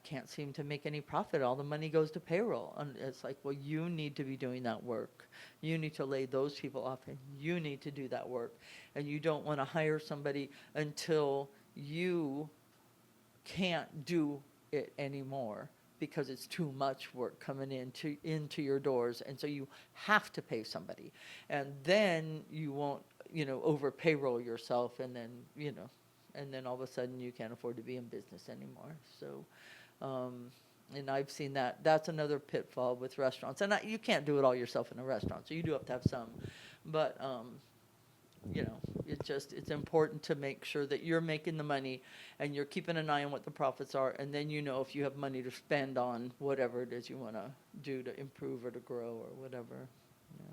can't seem to make any profit. All the money goes to payroll. And it's like, well, you need to be doing that work. You need to lay those people off, and you need to do that work. And you don't want to hire somebody until you can't do it anymore, because it's too much work coming into your doors, and so you have to pay somebody, and then you won't over payroll yourself, and then all of a sudden you can't afford to be in business anymore. So and I've seen that's another pitfall with restaurants, and you can't do it all yourself in a restaurant, so you do have to have some, but it's important to make sure that you're making the money and you're keeping an eye on what the profits are, and then if you have money to spend on whatever it is you want to do to improve or to grow or whatever.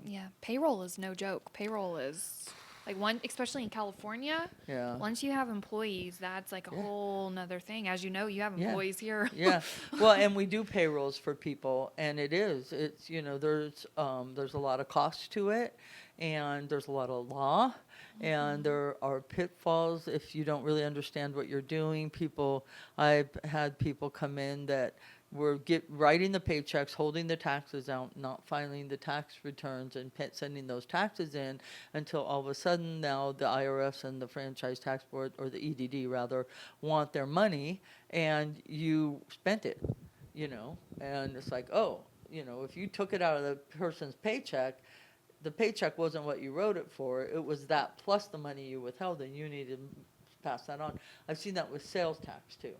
Yeah, payroll is no joke. Payroll is like one, especially in California. Yeah. Once you have employees, that's like a Yeah. whole nother thing. As you know, you have Yeah. employees here. Yeah. Well, and we do payrolls for people, and there's a lot of cost to it, and there's a lot of law, and there are pitfalls if you don't really understand what you're doing. I've had people come in that were writing the paychecks, holding the taxes out, not filing the tax returns, and sending those taxes in, until all of a sudden now the IRS and the Franchise Tax Board, or the EDD rather, want their money, and you spent it. And it's like, oh, if you took it out of the person's paycheck, the paycheck wasn't what you wrote it for. It was that plus the money you withheld, and you need to pass that on. I've seen that with sales tax too,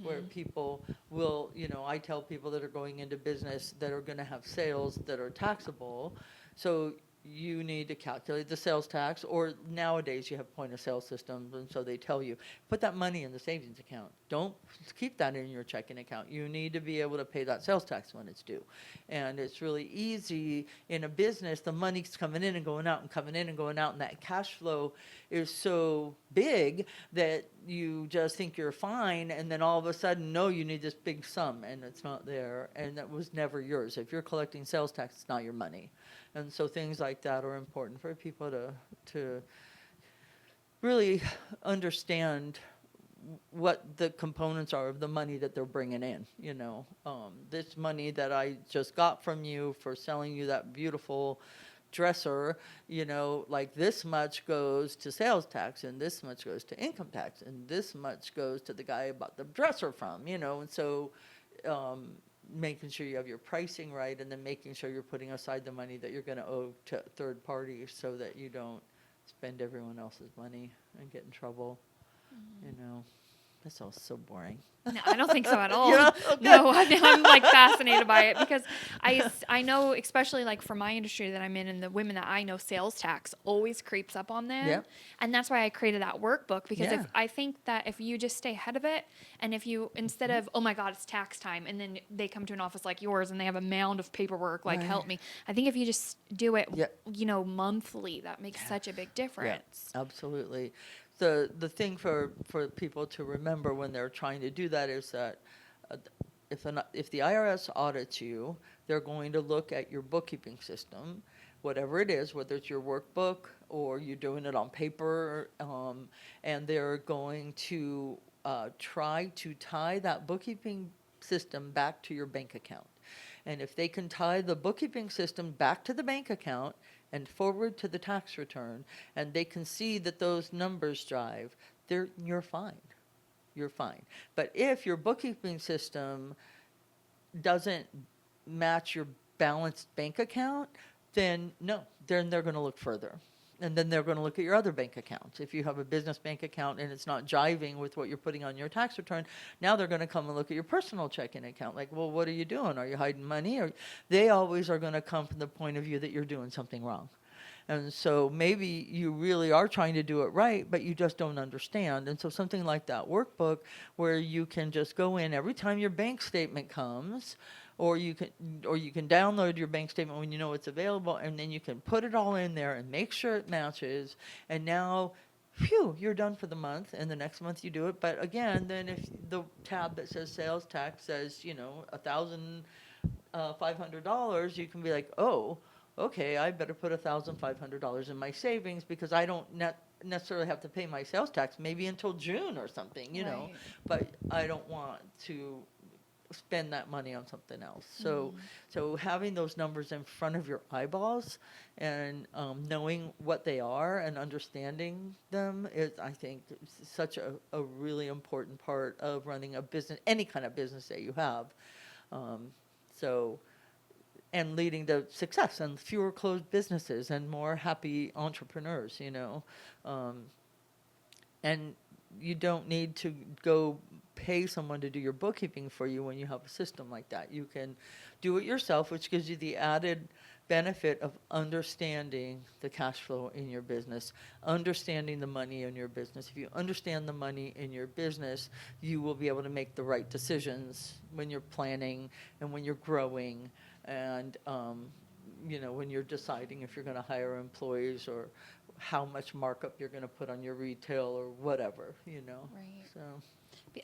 where people will, I tell people that are going into business that are going to have sales that are taxable. So you need to calculate the sales tax, or nowadays you have point of sale systems, and so they tell you, put that money in the savings account. Don't keep that in your checking account. You need to be able to pay that sales tax when it's due. And it's really easy in a business. The money's coming in and going out and coming in and going out, and that cash flow is so big that you just think you're fine, and then all of a sudden, no, you need this big sum, and it's not there, and that was never yours. If you're collecting sales tax, it's not your money. And so things like that are important for people to really understand what the components are of the money that they're bringing in. This money that I just got from you for selling you that beautiful dresser, like this much goes to sales tax, and this much goes to income tax, and this much goes to the guy I bought the dresser from, and so making sure you have your pricing right, and then making sure you're putting aside the money that you're going to owe to third parties, so that you don't spend everyone else's money and get in trouble. you know that's all so boring. No, I don't think so at all. Okay. No, I'm like fascinated by it because I know, especially like for my industry that I'm in, and the women that I know, sales tax always creeps up on them. Yep. And that's why I created that workbook, because Yeah. if I think that if you just stay ahead of it, and if you, instead of, oh my God, it's tax time, and then they come to an office like yours and they have a mound of paperwork, like, Right. help me. I think if you just do it, Yep. monthly, that makes such a big difference. Yeah, absolutely. The thing for people to remember when they're trying to do that is that uh, if the IRS audits you, they're going to look at your bookkeeping system, whatever it is, whether it's your workbook or you're doing it on paper, and they're going to try to tie that bookkeeping system back to your bank account. And if they can tie the bookkeeping system back to the bank account and forward to the tax return, and they can see that those numbers drive, you're fine. You're fine. But if your bookkeeping system doesn't match your balanced bank account, then no, then they're going to look further. And then they're going to look at your other bank accounts. If you have a business bank account and it's not jiving with what you're putting on your tax return, now they're going to come and look at your personal checking account. Like, well, what are you doing? Are you hiding money? Or they always are going to come from the point of view that you're doing something wrong. And so maybe you really are trying to do it right, but you just don't understand. And so something like that workbook where you can just go in every time your bank statement comes, or you can download your bank statement when you know it's available, and then you can put it all in there and make sure it matches. And now, phew, you're done for the month, and the next month you do it. But again, then if the tab that says sales tax says, $1,500, you can be like, oh, okay, I better put $1,500 in my savings because I don't necessarily have to pay my sales tax maybe until June or something. Right. But I don't want to spend that money on something else. So having those numbers in front of your eyeballs and knowing what they are and understanding them is, I think, such a really important part of running a business, any kind of business that you have. Um, so and leading to success and fewer closed businesses and more happy entrepreneurs. Um, and you don't need to go pay someone to do your bookkeeping for you when you have a system like that. You can do it yourself, which gives you the added benefit of understanding the cash flow in your business, understanding the money in your business. If you understand the money in your business, you will be able to make the right decisions when you're planning and when you're growing and when you're deciding if you're going to hire employees or how much markup you're going to put on your retail or whatever. Right. So,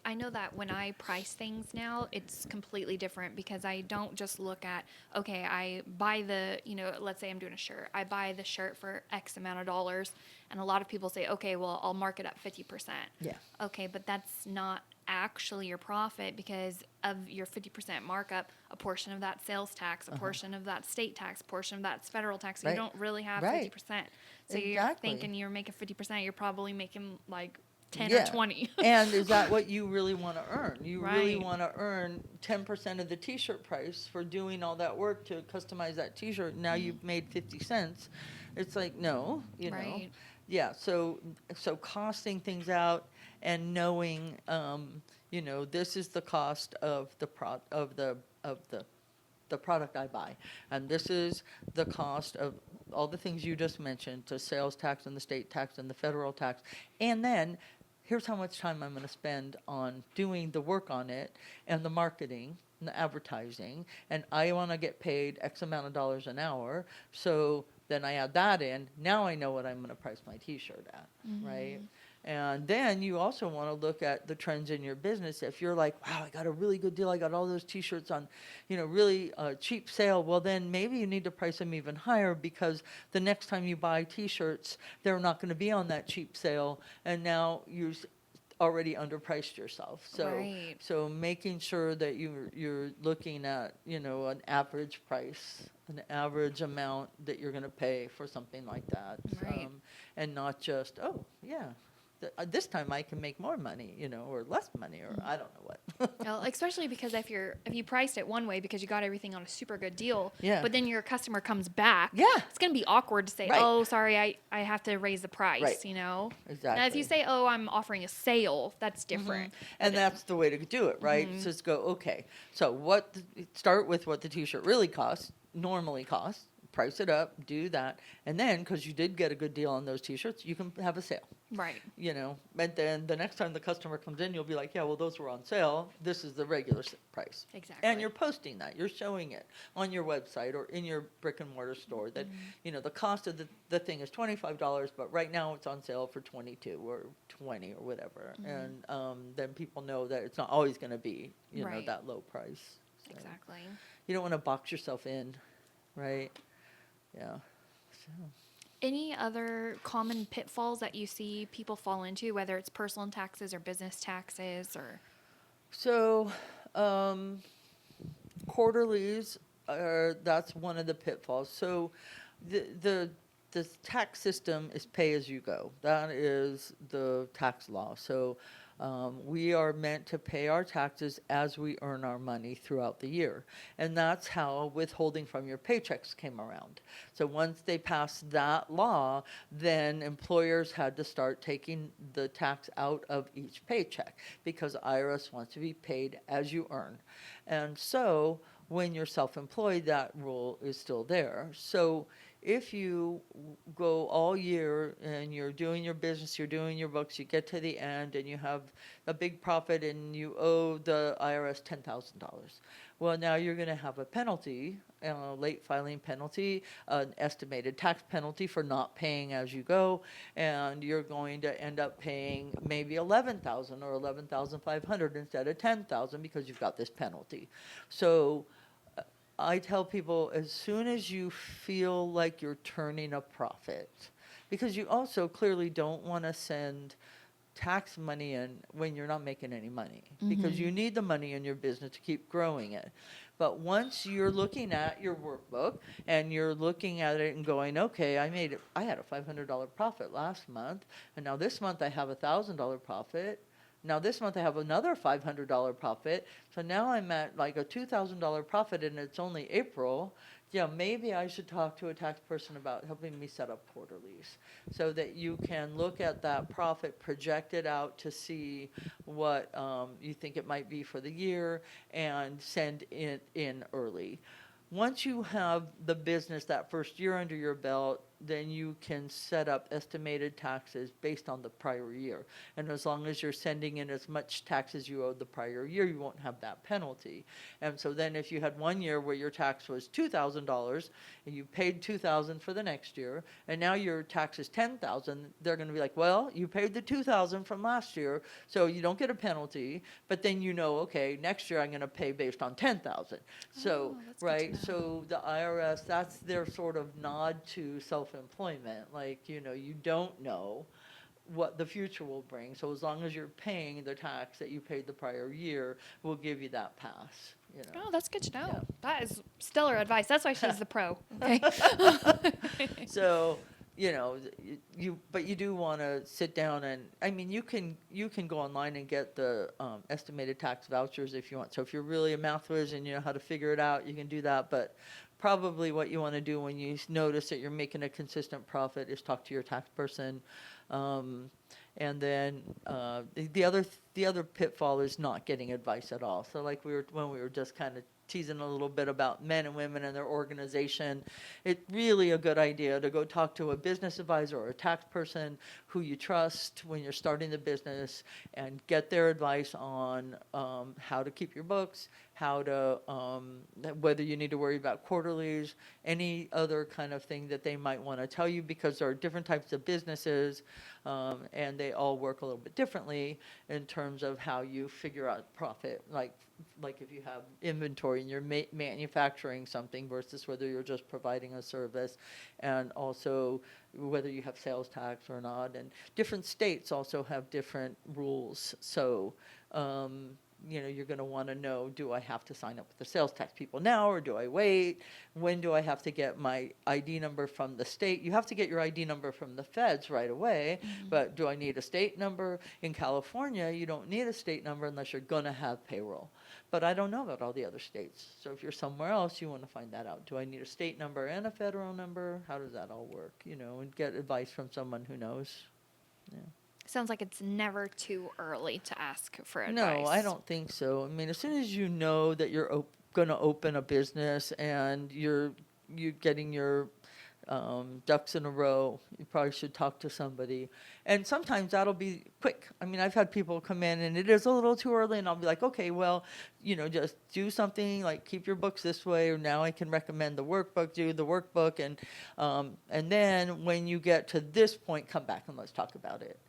I know that when I price things now, it's completely different because I don't just look at, okay, I buy let's say I'm doing a shirt. I buy the shirt for X amount of dollars. And a lot of people say, okay, well, I'll mark it up 50%. yeah. Okay, but that's not actually your profit because of your 50% markup, a portion of that sales tax, a portion of that state tax, a portion of that's federal tax. So you Right. don't really have Right. 50%. So you're Exactly. thinking you're making 50%, you're probably making like 10 or Yeah. 20. And is that what you really want to earn? You really Right. want to earn 10% of the t-shirt price for doing all that work to customize that t-shirt. Now you've made 50 cents. It's like, no. Right. Yeah, so costing things out and knowing, this is the cost of the product I buy. And this is the cost of all the things you just mentioned, the sales tax and the state tax and the federal tax. And then here's how much time I'm going to spend on doing the work on it and the marketing and the advertising. And I want to get paid X amount of dollars an hour. So then I add that in. Now I know what I'm going to price my t-shirt at, right? And then you also want to look at the trends in your business. If you're like, wow, I got a really good deal. I got all those t-shirts on, really cheap sale. Well, then maybe you need to price them even higher because the next time you buy t-shirts, they're not going to be on that cheap sale. And now you've already underpriced yourself. Right. So making sure that you're looking at, an average price, an average amount that you're going to pay for something like that. Right. And not just, oh, yeah, this time I can make more money, or less money, or I don't know what. Well, especially because if you priced it one way because you got everything on a super good deal, Yeah. but then your customer comes back, Yeah. it's going to be awkward to say, Right. oh, sorry, I have to raise the price, Right. Now, if Exactly. you say, oh, I'm offering a sale, that's different. And that's the way to do it, right? Just go, okay, so start with what the t-shirt really normally costs, price it up, do that, and then, because you did get a good deal on those t-shirts, you can have a sale. Right. And then the next time the customer comes in, you'll be like, yeah, well, those were on sale. This is the regular price. Exactly. And you're posting that. You're showing it on your website or in your brick and mortar store that, the cost of the thing is $25, but right now it's on sale for 22 or 20 or whatever. And then people know that it's not always going to be, Right. that low price. So Exactly. you don't want to box yourself in, right? Yeah. Any other common pitfalls that you see people fall into, whether it's personal taxes or business taxes or? So, quarterlies are, that's one of the pitfalls. So the tax system is pay as you go. That is the tax law. So we are meant to pay our taxes as we earn our money throughout the year. And that's how withholding from your paychecks came around. So once they passed that law, then employers had to start taking the tax out of each paycheck because IRS wants to be paid as you earn. And so when you're self-employed, that rule is still there. So if you go all year and you're doing your business, you're doing your books, you get to the end and you have a big profit and you owe the IRS $10,000. Well, now you're going to have a penalty, a late filing penalty, an estimated tax penalty for not paying as you go, and you're going to end up paying maybe 11,000 or 11,500 instead of 10,000 because you've got this penalty. So I tell people as soon as you feel like you're turning a profit, because you also clearly don't want to send tax money in when you're not making any money, because you need the money in your business to keep growing it. But once you're looking at your workbook and you're looking at it and going, okay, I had a $500 profit last month, and now this month I have a $1,000 profit. Now this month I have another $500 profit. So now I'm at like a $2,000 profit and it's only April. Yeah, maybe I should talk to a tax person about helping me set up quarterlies so that you can look at that profit, project it out to see what you think it might be for the year, and send it in early. Once you have the business that first year under your belt, then you can set up estimated taxes based on the prior year. And as long as you're sending in as much tax as you owed the prior year, you won't have that penalty. And so then if you had one year where your tax was $2,000 and you paid $2,000 for the next year, and now your tax is $10,000, they're going to be like, well, you paid the $2,000 from last year, so you don't get a penalty, but then you know, okay, next year I'm going to pay based on $10,000. So, Oh, that's good to right, know. so the IRS, that's their sort of nod to self-employment. Like, you don't know what the future will bring. So as long as you're paying the tax that you paid the prior year, we'll give you that pass. Oh, that's good to know. Yeah. That is stellar advice. That's why she's the pro. Okay. So, but you do want to sit down and, I mean, you can go online and get the estimated tax vouchers if you want. So if you're really a math whiz and you know how to figure it out, you can do that. But probably what you want to do when you notice that you're making a consistent profit is talk to your tax person. And then the other pitfall is not getting advice at all. So like when we were just kind of teasing a little bit about men and women and their organization, it's really a good idea to go talk to a business advisor or a tax person who you trust when you're starting the business and get their advice on how to keep your books, how to whether you need to worry about quarterlies, any other kind of thing that they might want to tell you, because there are different types of businesses and they all work a little bit differently in terms of how you figure out profit. Like if you have inventory and you're manufacturing something versus whether you're just providing a service, and also whether you have sales tax or not. And different states also have different rules. So, you're going to want to know, do I have to sign up with the sales tax people now, or do I wait? When do I have to get my ID number from the state? You have to get your ID number from the feds right away, but do I need a state number? In California, you don't need a state number unless you're going to have payroll. But I don't know about all the other states. So if you're somewhere else, you want to find that out. Do I need a state number and a federal number? How does that all work? And get advice from someone who knows. Yeah. Sounds like it's never too early to ask for advice. No, I don't think so. I mean, as soon as you know that you're going to open a business and you're getting your ducks in a row, you probably should talk to somebody. And sometimes that'll be quick. I mean, I've had people come in and it is a little too early, and I'll be like, okay, well, just do something like keep your books this way, or now I can recommend the workbook, do the workbook, and then when you get to this point, come back and let's talk about it.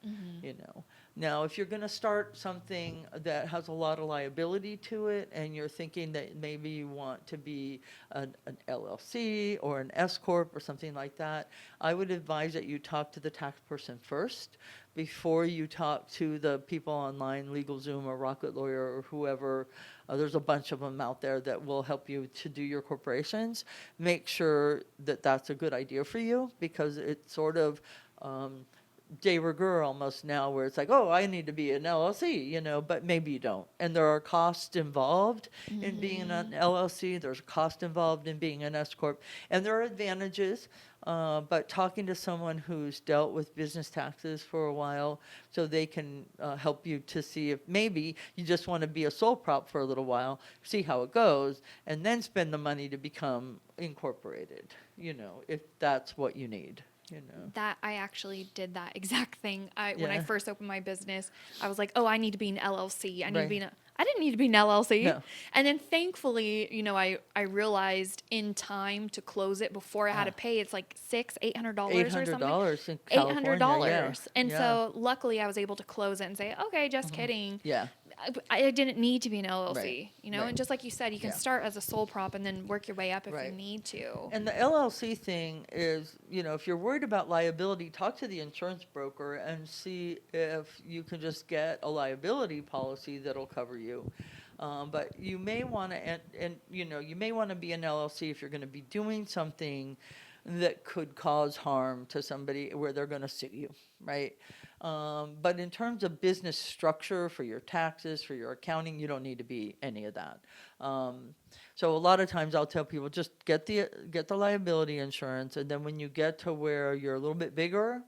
Now, if you're going to start something that has a lot of liability to it, and you're thinking that maybe you want to be an LLC or an S corp or something like that, I would advise that you talk to the tax person first before you talk to the people online, LegalZoom or Rocket Lawyer or whoever. There's a bunch of them out there that will help you to do your corporations. Make sure that that's a good idea for you, because it's sort of de rigueur almost now, where it's like, oh, I need to be an LLC, but maybe you don't. And there are costs involved in being an LLC. There's a cost involved in being an S corp, and there are advantages. But talking to someone who's dealt with business taxes for a while, so they can help you to see if maybe you just want to be a sole prop for a little while, see how it goes, and then spend the money to become incorporated, if that's what you need. That I actually did that exact thing. When I Yeah. first opened my business, I was like, "Oh, I need to be an LLC. I need to be Right. an." I didn't need to be an LLC. No. And then thankfully, I realized in time to close it before I had to pay. It's like $800 or something. $800 in Eight hundred California, yeah. dollars. And Yeah. so luckily I was able to close it and say, okay, just kidding. Yeah. I didn't need to be an LLC, Right. and Right. just like you said, you can Yeah. start as a sole prop and then work your way up if you Right. need to. And the LLC thing is, if you're worried about liability, talk to the insurance broker and see if you can just get a liability policy that'll cover you. But you may want to, you may want to be an LLC if you're going to be doing something that could cause harm to somebody where they're going to sue you, right? But in terms of business structure for your taxes, for your accounting, you don't need to be any of that. So a lot of times I'll tell people, just get the liability insurance, and then when you get to where you're a little bit bigger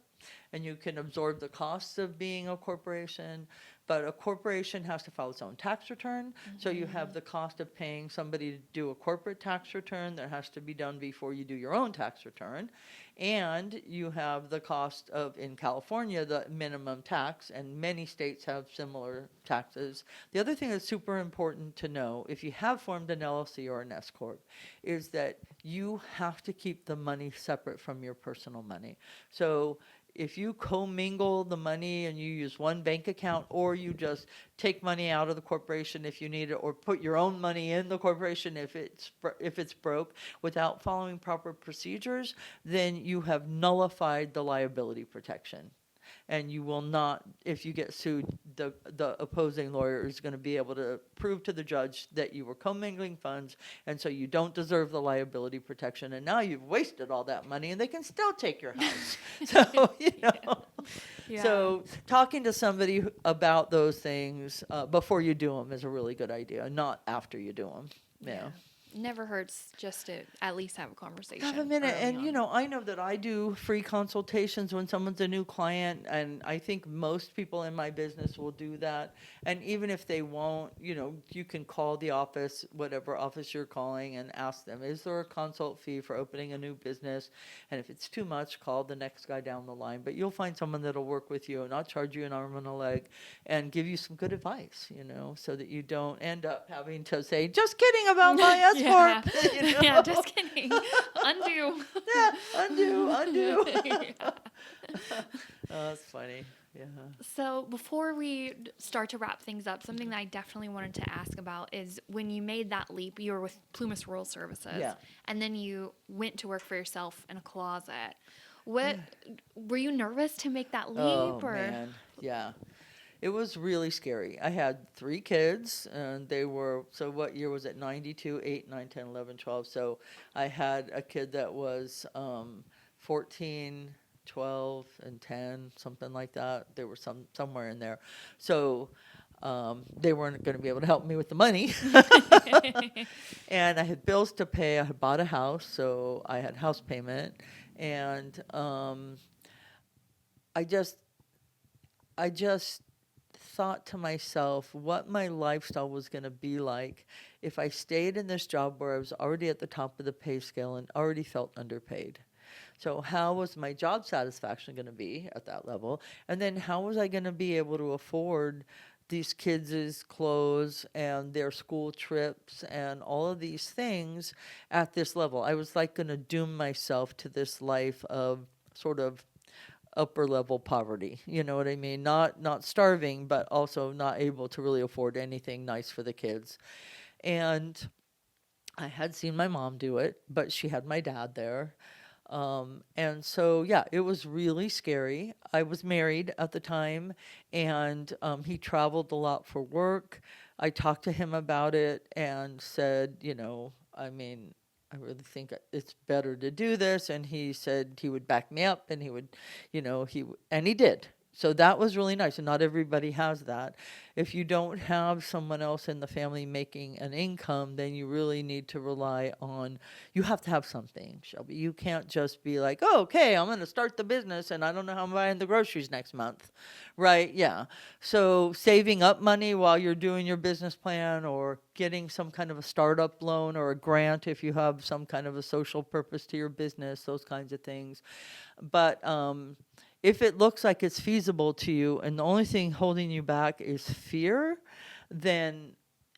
and you can absorb the costs of being a corporation, but a corporation has to file its own tax return. So you have the cost of paying somebody to do a corporate tax return that has to be done before you do your own tax return. And you have the cost of, in California, the minimum tax, and many states have similar taxes. The other thing that's super important to know, if you have formed an LLC or an S corp, is that you have to keep the money separate from your personal money. So if you commingle the money and you use one bank account, or you just take money out of the corporation if you need it, or put your own money in the corporation if it's broke, without following proper procedures, then you have nullified the liability protection. And you will not, if you get sued, the opposing lawyer is going to be able to prove to the judge that you were commingling funds, and so you don't deserve the liability protection, and now you've wasted all that money, and they can still take your house. So, Yeah. So talking to somebody about those things before you do them is a really good idea, not after you do them. Yeah. Never hurts just to at least have a conversation. Have a minute, early and on. I know that I do free consultations when someone's a new client, and I think most people in my business will do that. And even if they won't, you can call the office, whatever office you're calling, and ask them, is there a consult fee for opening a new business? And if it's too much, call the next guy down the line. But you'll find someone that'll work with you and not charge you an arm and a leg, and give you some good advice, so that you don't end up having to say, just kidding about my S corp. Yeah. Yeah, just kidding. Undo. Yeah, undo. Yeah. Oh, that's funny. Yeah. So before we start to wrap things up, something that I definitely wanted to ask about is when you made that leap, you were with Plumas Rural Services, Yeah. and then you went to work for yourself in a closet. What were you nervous to make that leap, Oh, or? man. Yeah. It was really scary. I had 3 kids, and they were, so what year was it? 92, 8, 9, 10, 11, 12. So I had a kid that was 14, 12, and 10, something like that. They were somewhere in there. So they weren't going to be able to help me with the money. And I had bills to pay. I had bought a house, so I had house payment. And I just thought to myself what my lifestyle was going to be like if I stayed in this job where I was already at the top of the pay scale and already felt underpaid. So how was my job satisfaction going to be at that level? And then how was I going to be able to afford these kids' clothes and their school trips and all of these things at this level? I was like going to doom myself to this life of sort of upper level poverty. You know what I mean? Not starving, but also not able to really afford anything nice for the kids. And I had seen my mom do it, but she had my dad there. And so, yeah, it was really scary. I was married at the time, and he traveled a lot for work. I talked to him about it and said, I mean, I really think it's better to do this. And he said he would back me up, and he would, and he did. So that was really nice, and not everybody has that. If you don't have someone else in the family making an income, then you really need to rely on, you have to have something, Shelby. You can't just be like, oh, okay, I'm going to start the business and I don't know how I'm buying the groceries next month, right? Yeah. So saving up money while you're doing your business plan, or getting some kind of a startup loan or a grant if you have some kind of a social purpose to your business, those kinds of things. But if it looks like it's feasible to you and the only thing holding you back is fear, then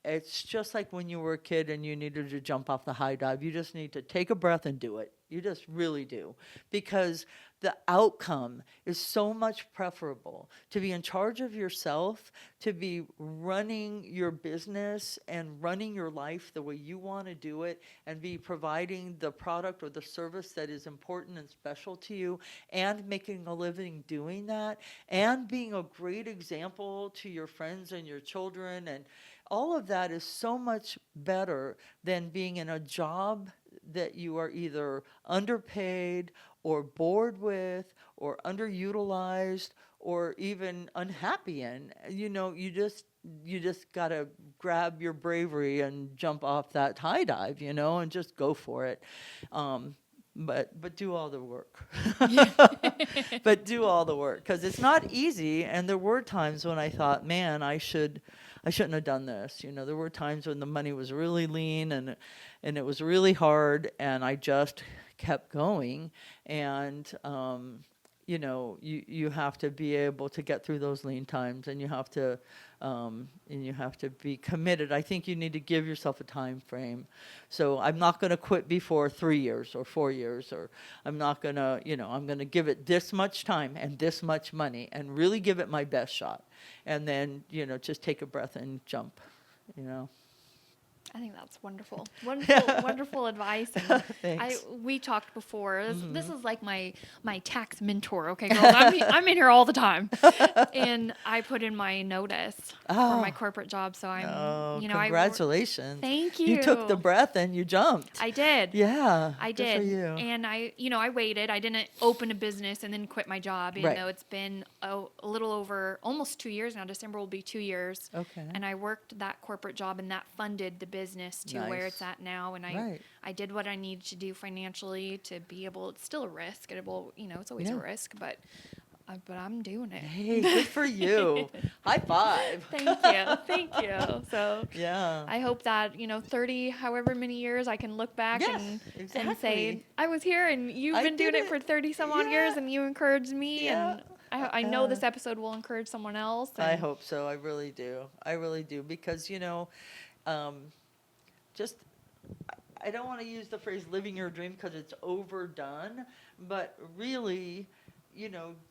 it's just like when you were a kid and you needed to jump off the high dive. You just need to take a breath and do it. You just really do. Because the outcome is so much preferable to be in charge of yourself, to be running your business and running your life the way you want to do it, and be providing the product or the service that is important and special to you, and making a living doing that, and being a great example to your friends and your children. And all of that is so much better than being in a job that you are either underpaid or bored with or underutilized or even unhappy in. You just got to grab your bravery and jump off that high dive, and just go for it. But do all the work. Yeah. But do all the work, because it's not easy. And there were times when I thought, man, I shouldn't have done this. There were times when the money was really lean, and it was really hard, and I just kept going. And you have to be able to get through those lean times, and you have to be committed. I think you need to give yourself a time frame. So I'm not going to quit before 3 years or 4 years, or I'm not going to, I'm going to give it this much time and this much money and really give it my best shot. And then, just take a breath and jump, you know. I think that's wonderful. Wonderful, wonderful advice. And Thanks. we talked before. This Hmm. is like my tax mentor. Okay, girls, I'm in here all the time, and I put in my notice for my Oh, corporate job. So no, I congratulations. thank You took the you. breath and you jumped. I did. Yeah, I good for did. you. And I waited. I didn't open a business and then quit my job, even Right. though it's been a little over almost 2 years now. December will be 2 years. Okay. And I worked that corporate job, and that funded the business to where it's Nice. at now. And Right. I did what I needed to do financially to be able, it's still a risk. It's always a Yeah. risk, but I'm doing Hey, good for you. it. High five. Thank you. Thank you. So Yeah. I hope that, 30, however many years, I can look back Yes, and say, exactly. I was here and you've I been doing did it for it. 30 some odd years Yeah. and you encouraged me. Yeah. And I know Uh, this episode will encourage someone else. I And hope so. I really do. I really do. Because, um, just, I don't want to use the phrase living your dream because it's overdone, but really,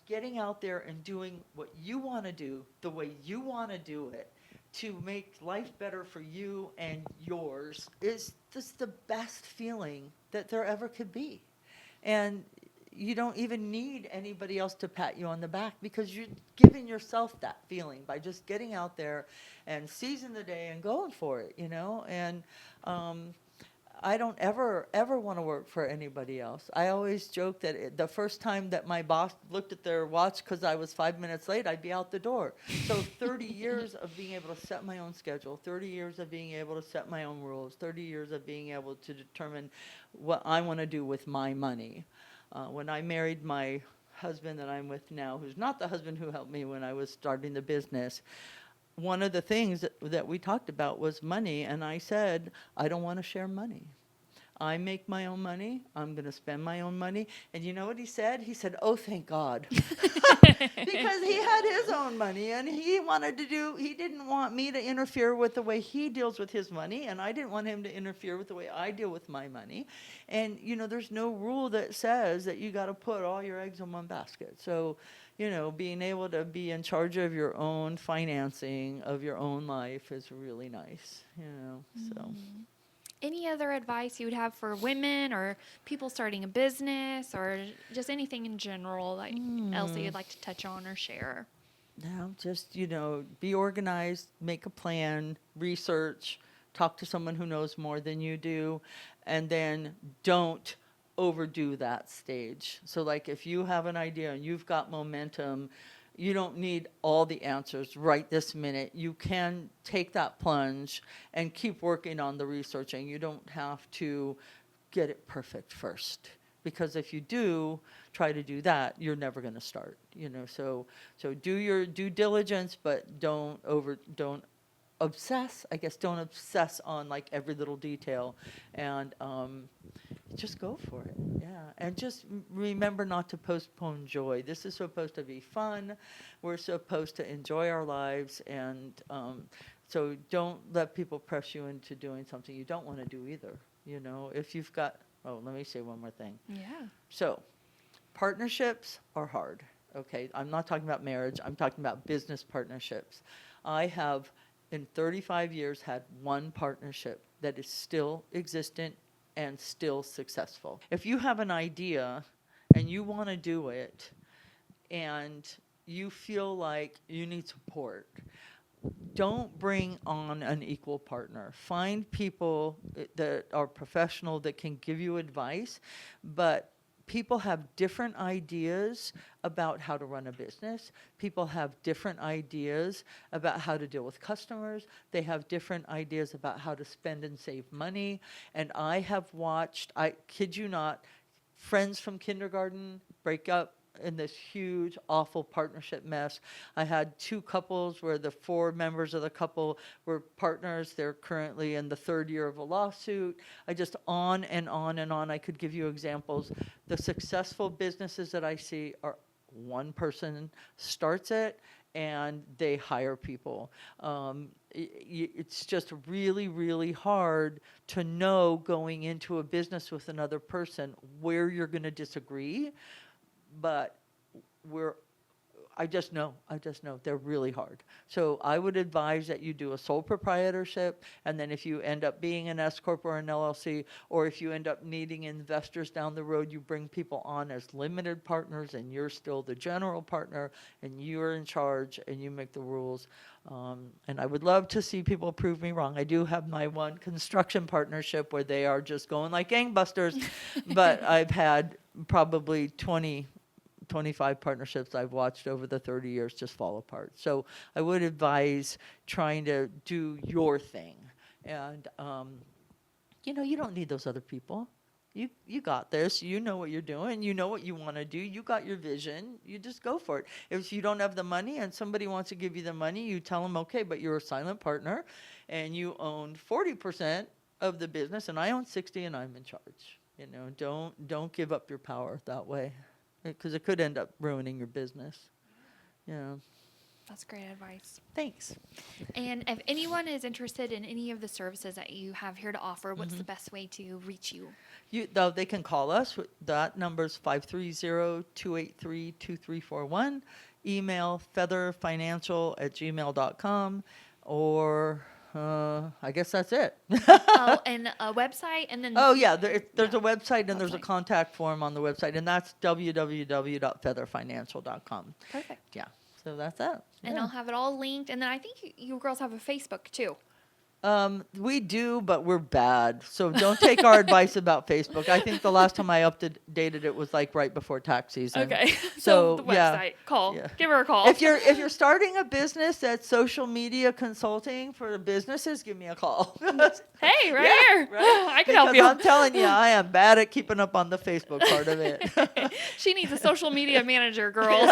getting out there and doing what you want to do the way you want to do it to make life better for you and yours is just the best feeling that there ever could be. And you don't even need anybody else to pat you on the back, because you're giving yourself that feeling by just getting out there and seizing the day and going for it, And um, I don't ever want to work for anybody else. I always joke that the first time that my boss looked at their watch because I was 5 minutes late, I'd be out the door. So 30 years of being able to set my own schedule, 30 years of being able to set my own rules, 30 years of being able to determine what I want to do with my money. When I married my husband that I'm with now, who's not the husband who helped me when I was starting the business, one of the things that we talked about was money, and I said, I don't want to share money. I make my own money. I'm going to spend my own money. And you know what he said? He said, oh, thank God. Because he had his own money and he didn't want me to interfere with the way he deals with his money. And I didn't want him to interfere with the way I deal with my money. And, there's no rule that says that you got to put all your eggs in one basket. So, being able to be in charge of your own financing of your own life is really nice, so. Any other advice you would have for women or people starting a business or just anything in general that else that you'd like to touch on or share? No, just, be organized, make a plan, research, talk to someone who knows more than you do, and then don't overdo that stage. So, like, if you have an idea and you've got momentum, you don't need all the answers right this minute. You can take that plunge and keep working on the researching. You don't have to get it perfect first. Because if you do try to do that, you're never going to start. So do your due diligence, but don't obsess. I guess don't obsess on like every little detail, and just go for it. Yeah, and just remember not to postpone joy. This is supposed to be fun. We're supposed to enjoy our lives, and so don't let people press you into doing something you don't want to do either. If you've got. Oh, let me say one more thing. Yeah. So, partnerships are hard. Okay, I'm not talking about marriage. I'm talking about business partnerships. I have, in 35 years, had one partnership that is still existent and still successful. If you have an idea and you want to do it and you feel like you need support, don't bring on an equal partner. Find people that are professional that can give you advice, but people have different ideas about how to run a business. People have different ideas about how to deal with customers. They have different ideas about how to spend and save money. And I have watched, I kid you not, friends from kindergarten break up in this huge, awful partnership mess. I had two couples where the four members of the couple were partners. They're currently in the third year of a lawsuit. I just on and on and on. I could give you examples. The successful businesses that I see are one person starts it and they hire people. It's just really, really hard to know going into a business with another person where you're going to disagree. But I just know they're really hard. So I would advise that you do a sole proprietorship, and then if you end up being an S corp or an LLC, or if you end up needing investors down the road, you bring people on as limited partners, and you're still the general partner, and you're in charge, and you make the rules. And I would love to see people prove me wrong. I do have my one construction partnership where they are just going like gangbusters, but I've had probably 25 partnerships I've watched over the 30 years just fall apart. So I would advise trying to do your thing. And, you don't need those other people. You got this. You know what you're doing. You know what you want to do. You got your vision. You just go for it. If you don't have the money and somebody wants to give you the money, you tell them, okay, but you're a silent partner and you own 40% of the business and I own 60 and I'm in charge. Don't give up your power that way. Because it could end up ruining your business. Yeah. That's great advice. Thanks. And if anyone is interested in any of the services that you have here to offer, what's the best way to reach you? Though they can call us. That number's 530-283-2341. Email featherfinancial@gmail.com. Or I guess that's it. Oh, and a website, and then Oh yeah, there's a website and there's a Website. contact form on the website, and that's www.featherfinancial.com. Perfect. Yeah, so that's it. And Yeah. I'll have it all linked. And then I think you girls have a Facebook too. We do, but we're bad. So don't take our advice about Facebook. I think the last time I updated it was like right before tax season. Okay. So the yeah. website. Call. Yeah. Give her a call. If you're starting a business that's social media consulting for businesses, give me a call. Hey, right Yeah, here. right? I can help you. I'm telling you, I am bad at keeping up on the Facebook part of it. She needs a social media manager, girls.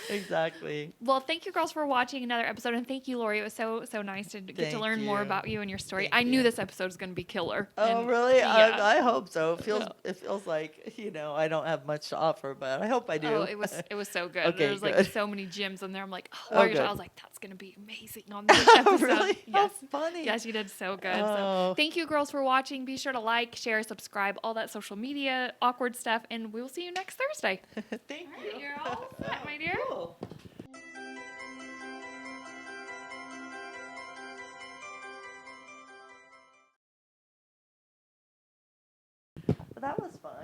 Exactly. Well, thank you girls for watching another episode, and thank you, Lori. It was so nice to get get to Thank learn more you. about you and your story. Thank I knew you. this episode was going to be killer. Oh, And really? yeah. I hope so. Yeah. It feels like, I don't have much to offer, but I hope I Oh, do. it was so good. Okay, There's like good. so many gems in there. I'm like, oh, Oh, Lori, I good. was like, that's gonna be amazing on this episode. Really? How Yes. funny. Yes, you did so good. So Oh. thank you girls for watching. Be sure to like, share, subscribe, all that social media, awkward stuff, and we will see you next Thursday. Thank All you. right, you're all set, my dear. Cool. That was fun.